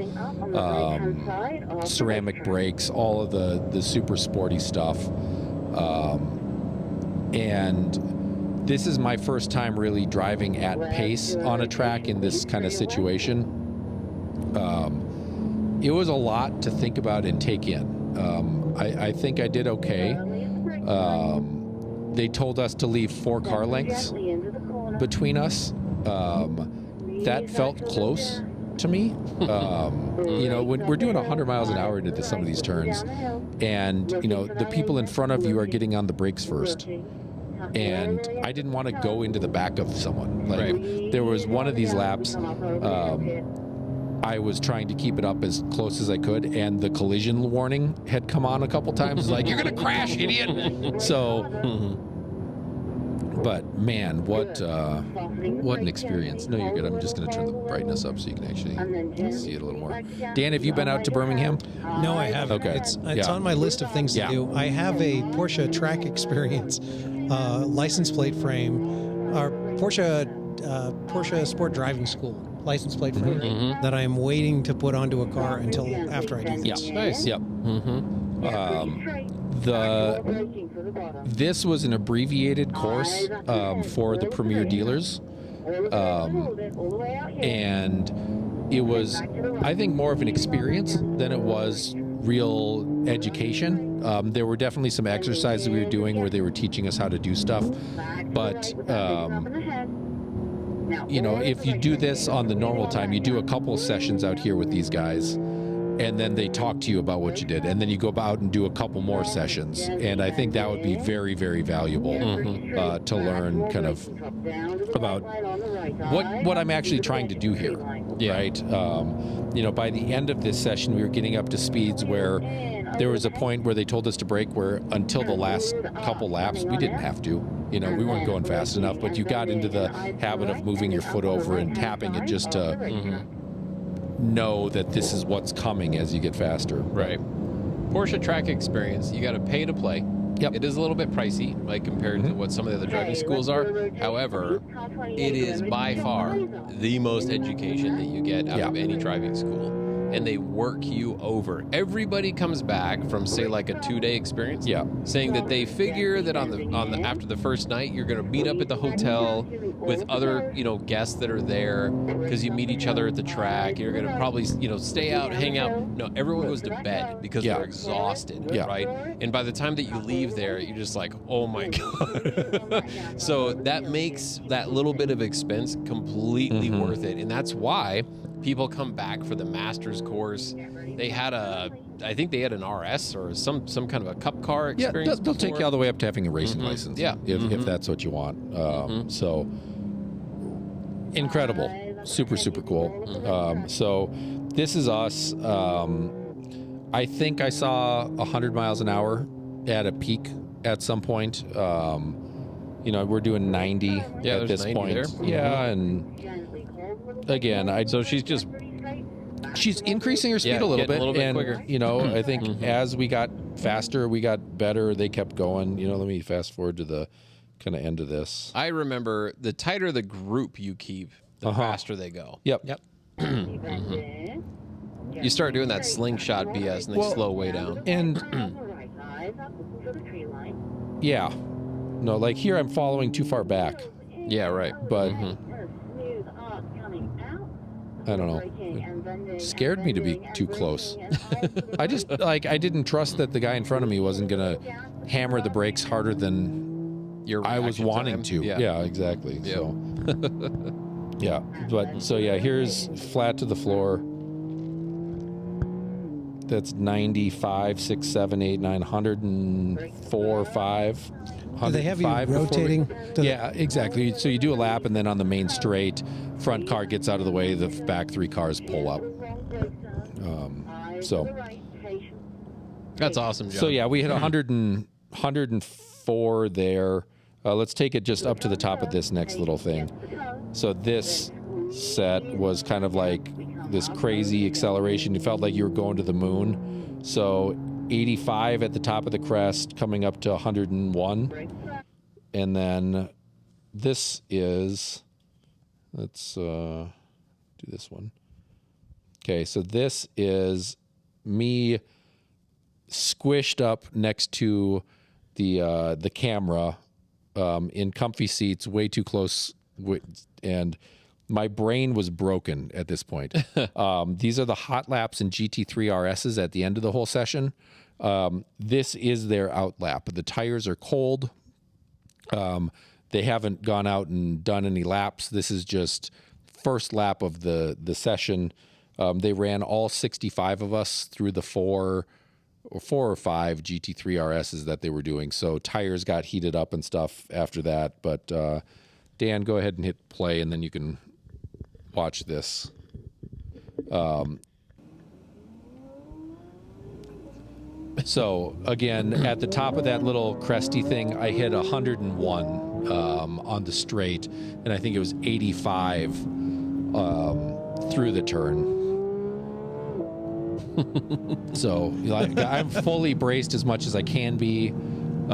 ceramic brakes, all of the super sporty stuff. And this is my first time really driving at pace on a track in this kind of situation. It was a lot to think about and take in. I think I did okay. They told us to leave 4 car lengths between us. That felt close to me. When we're doing 100 miles an hour into some of these turns, and the people in front of you are getting on the brakes first, and I didn't want to go into the back of someone. There was one of these laps, I was trying to keep it up as close as I could, and the collision warning had come on a couple times. It's like, you're gonna crash, idiot. So but man, what an experience. No, you're good. I'm just going to turn the brightness up so you can actually see it a little more. Dan, have you been out to Birmingham? No, I haven't. Okay. It's on my list of things to do. I have a Porsche track experience, license plate frame, or Porsche Sport Driving School license plate frame that I am waiting to put onto a car until after I do this. Yeah. Nice. Yep. This was an abbreviated course for the premier dealers, and it was, I think, more of an experience than it was real education. There were definitely some exercises we were doing where they were teaching us how to do stuff, but if you do this on the normal time, you do a couple sessions out here with these guys, and then they talk to you about what you did, and then you go out and do a couple more sessions, and I think that would be very, very valuable to learn kind of about what I'm actually trying to do here, right? By the end of this session, we were getting up to speeds where there was a point where they told us to brake, where until the last couple laps, we didn't have to. We weren't going fast enough, but you got into the habit of moving your foot over and tapping it just to know that this is what's coming as you get faster. Right. Porsche track experience, you got to pay to play. Yep. It is a little bit pricey, compared to what some of the other driving schools are. However, it is by far the most education that you get out of any driving school. And they work you over. Everybody comes back from, say, like a 2-day experience, saying that they figure that on the after the first night, you're going to meet up at the hotel with other guests that are there, because you meet each other at the track. You're going to probably stay out, hang out. No, everyone goes to bed because they're exhausted, right? And by the time that you leave there, you're just like, oh my god. So that makes that little bit of expense completely worth it, and that's why people come back for the master's course. They had I think they had an RS or some kind of a cup car experience. Yeah, they'll take you all the way up to having a racing license. Yeah, if that's what you want. So incredible, super cool. So this is us. I think I saw 100 miles an hour at a peak at some point. We're doing 90 at this 90 point. There. Yeah, and again, so she's increasing her speed a little bit, and quicker. I think as we got faster, we got better. They kept going. Let me fast forward to the kind of end of this. I remember the tighter the group you keep, the faster they go. Yep. You start doing that slingshot BS, and they slow way down. And like here, I'm following too far back. Yeah, right. But I don't know. It scared me to be too close. I just I didn't trust that the guy in front of me wasn't gonna hammer the brakes harder than I was wanting to. Yeah, exactly. Yep. So here's flat to the floor. That's 95, 6, 7, 8, 9, 104, 5. Do they have you rotating? Yeah, exactly. So you do a lap, and then on the main straight, front car gets out of the way, the back 3 cars pull up. That's awesome, John. So we hit 104 there. Let's take it just up to the top of this next little thing. So this set was kind of like this crazy acceleration. You felt like you were going to the moon. So 85 at the top of the crest, coming up to 101. And then this is, let's do this one. Okay, so this is me squished up next to the camera in comfy seats, way too close, and my brain was broken at this point. These are the hot laps and GT3 RSs at the end of the whole session. This is their out lap. The tires are cold. They haven't gone out and done any laps. This is just first lap of the session. They ran all 65 of us through the four or five GT3 RSs that they were doing. So tires got heated up and stuff after that. But Dan, go ahead and hit play, and then you can watch this. So again, at the top of that little cresty thing, I hit 101 on the straight, and I think it was 85 through the turn. So like, I'm fully braced as much as I can be, and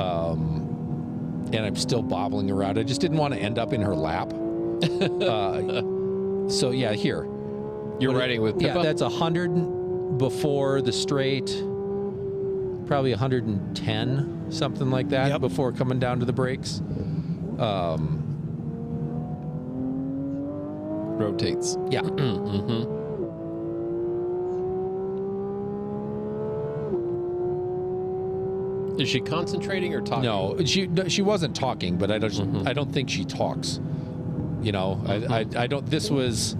I'm still bobbling around. I just didn't want to end up in her lap. So yeah, here. You're riding with Pippa? Yeah, that's 100 before the straight, probably 110, something like that, before coming down to the brakes. Rotates. Yeah. Mm-hmm. Is she concentrating or talking? No, she wasn't talking, but I don't think she talks. You know, I don't. This was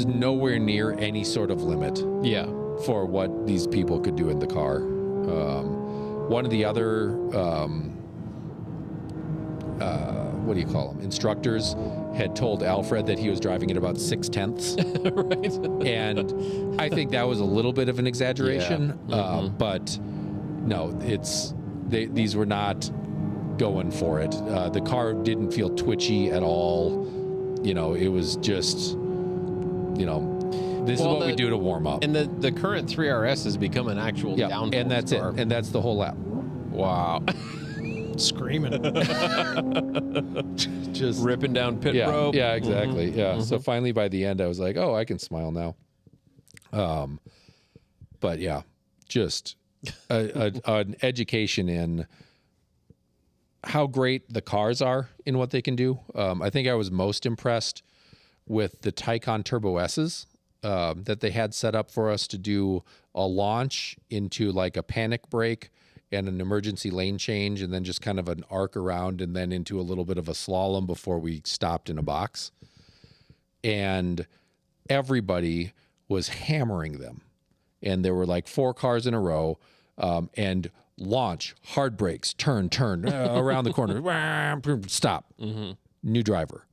nowhere near any sort of limit. Yeah. For what these people could do in the car. One of the other, what do you call them? Instructors had told Alfred that he was driving at about 6/10. Right. And I think that was a little bit of an exaggeration. Yeah. But no, these were not going for it. The car didn't feel twitchy at all. You know, it was just, you know, this is what we do to warm up. And the current 3RS has become an actual downforce and that's car. it. And that's the whole lap. Wow. Screaming. Just ripping down pit rope. Yeah, exactly. Yeah. So finally by the end I was like, oh, I can smile now. But yeah, just an education in how great the cars are in what they can do. I think I was most impressed with the Taycan Turbo S's that they had set up for us to do a launch into like a panic brake and an emergency lane change, and then just kind of an arc around and then into a little bit of a slalom before we stopped in a box. And everybody was hammering them. And there were like 4 cars in a row, and launch, hard brakes, turn, around the corner, stop, new driver.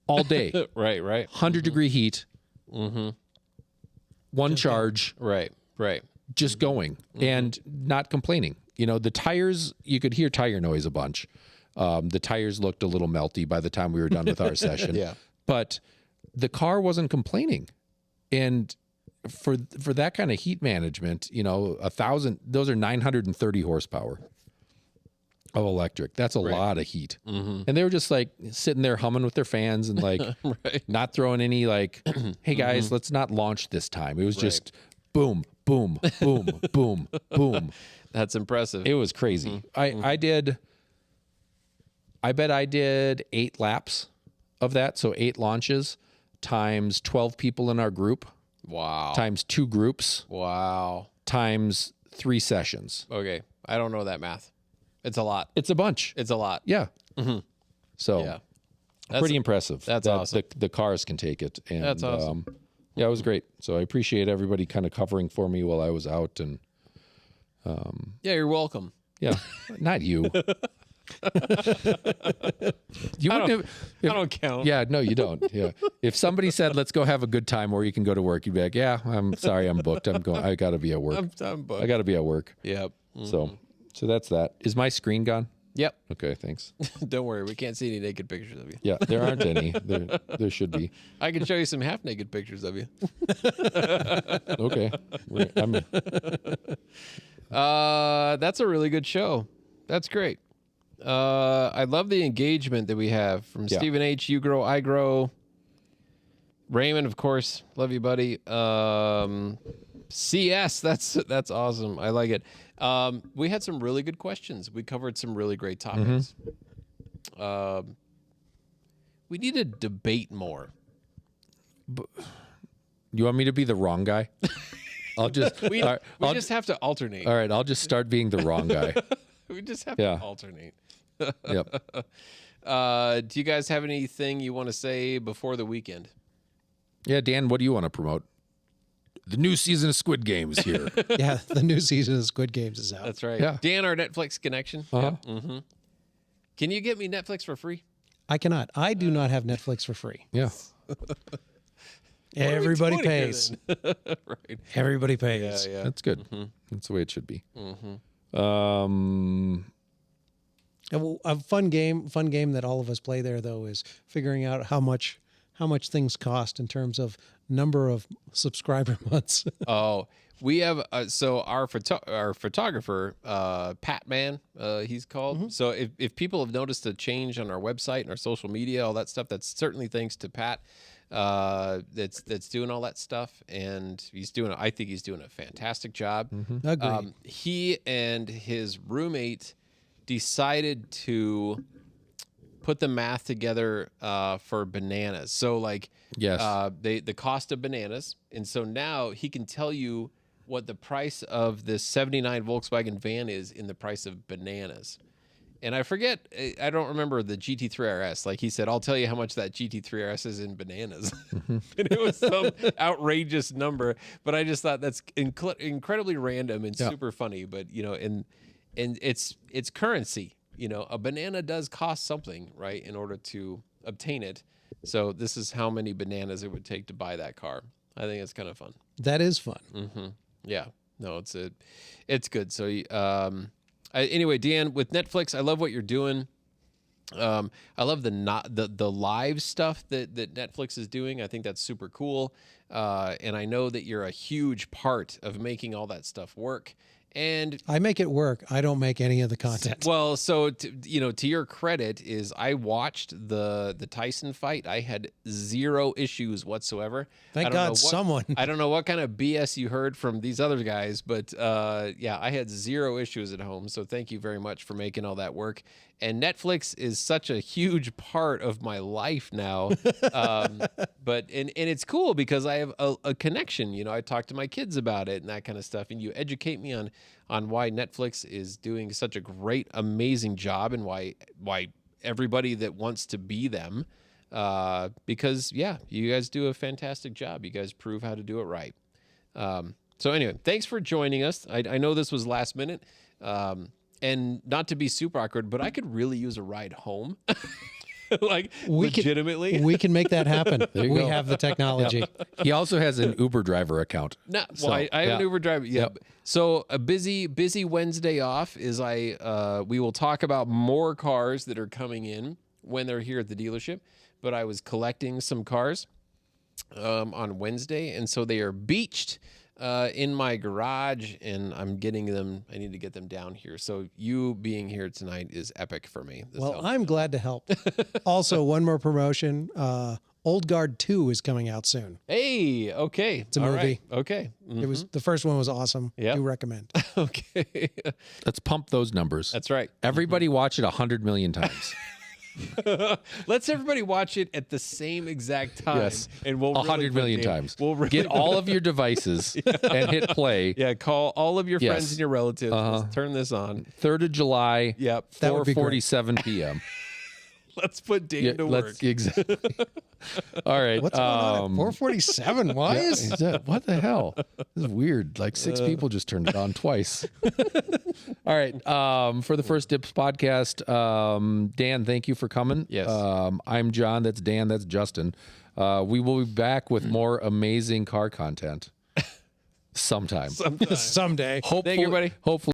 All day. Right. 100-degree heat. One charge. Right. Just going and not complaining. You know, the tires, you could hear tire noise a bunch. The tires looked a little melty by the time we were done with our session. Yeah. But the car wasn't complaining. And for that kind of heat management, you know, 1,000, those are 930 horsepower of electric. That's a lot of heat. And they were just like sitting there humming with their fans and like not throwing any like, hey guys, let's not launch this time. It was just boom, boom, boom, boom, boom. That's impressive. It was crazy. I bet I did 8 laps of that. So 8 launches times 12 people in our group. Wow. Times 2 groups. Wow. Times 3 sessions. Okay. I don't know that math. It's a lot. It's a bunch. It's a lot. Yeah. So pretty impressive. That's that awesome. The cars can take it. And, that's awesome. Yeah, it was great. So I appreciate everybody kind of covering for me while I was out. And yeah, you're welcome. yeah, not you. You I wouldn't I don't count. Yeah, no, you don't. Yeah, if somebody said, "Let's go have a good time," or you can go to work, you'd be like, "Yeah, I'm sorry, I'm booked. I'm going. I got to be at work. I'm booked. I got to be at work." Yep. So that's that. Is my screen gone? Yep. Okay, thanks. Don't worry, we can't see any naked pictures of you. Yeah, there aren't any. There should be. I can show you some half naked pictures of you. Okay. That's a really good show. That's great. I love the engagement that we have from Stephen H. You Grow, I Grow. Raymond, of course. Love you, buddy. CS, that's awesome. I like it. We had some really good questions. We covered some really great topics. We need to debate more. You want me to be the wrong guy? I'll just We just have to alternate. all right. I'll just start being the wrong guy. We just have to alternate. Yep. Do you guys have anything you want to say before the weekend? Yeah, Dan, what do you want to promote? The new season of Squid Game is here. Yeah, the new season of Squid Games is out. That's right. Yeah. Dan, our Netflix connection. Uh-huh. Yeah. Mm-hmm. Can you get me Netflix for free? I cannot. I do not have Netflix for free. Yeah. Everybody doing here pays. Right. Everybody pays. Yeah. That's good. That's the way it should be. A fun game that all of us play there though is figuring out how much things cost in terms of number of subscriber months. Oh, we have so our photographer, Pat Man, he's called. So if people have noticed a change on our website and our social media, all that stuff, that's certainly thanks to Pat. That's doing all that stuff, and I think he's doing a fantastic job. Agreed. He and his roommate decided to put the math together for bananas. So like, Yes. the cost of bananas, and so now he can tell you what the price of this '79 Volkswagen van is in the price of bananas. And I forget, I don't remember the GT3 RS. Like he said, I'll tell you how much that GT3 RS is in bananas. And it was some outrageous number, but I just thought that's incredibly random and super funny. But and it's currency. A banana does cost something, right, in order to obtain it. So this is how many bananas it would take to buy that car. I think it's kind of fun. That is fun. Yeah, no, it's good. So, anyway, Dan, with Netflix, I love what you're doing. I love the live stuff that Netflix is doing. I think that's super cool. And I know that you're a huge part of making all that stuff work. And I make it work. I don't make any of the content. well, so to your credit is I watched the Tyson fight. I had zero issues whatsoever. Thank God someone. I don't know what kind of BS you heard from these other guys, but yeah, I had zero issues at home. So thank you very much for making all that work. And Netflix is such a huge part of my life now. But it's cool because I have a connection. I talk to my kids about it and that kind of stuff. And you educate me on why Netflix is doing such a great, amazing job, and why everybody that wants to be them. Because you guys do a fantastic job. You guys prove how to do it right. So anyway, thanks for joining us. I know this was last minute. And not to be super awkward, but I could really use a ride home. Like, legitimately. We can make that happen. We have the technology. Yep. He also has an Uber driver account. I have an Uber driver. Yeah. Yep. So a busy Wednesday off is we will talk about more cars that are coming in when they're here at the dealership. But I was collecting some cars on Wednesday, and so they are beached in my garage, and I'm getting them. I need to get them down here. So you being here tonight is epic for me. Well, I'm glad to help. Also, one more promotion. Old Guard 2 is coming out soon. Hey, okay. It's a movie. Right. Okay. It was the first one was awesome. Yeah. Do recommend. Okay. Let's pump those numbers. That's right. Everybody watch it 100 million times. Let's everybody watch it at the same exact time. Yes. And we'll 100 million times. We'll really get all of your devices and hit play. Yeah, call all of your Yes. friends and your relatives. Let's turn this on. 3rd of July, Yep. That would be great. 4:47 p.m. Let's put Dave to work. Exactly. All right. What's going on at 447? Why is that? What the hell? This is weird. Like 6 people just turned it on twice. All right. For the First Dibs podcast, Dan, thank you for coming. Yes. I'm John. That's Dan. That's Justin. We will be back with more amazing car content sometime. someday? Hopefully, Thank you, everybody. Hopefully.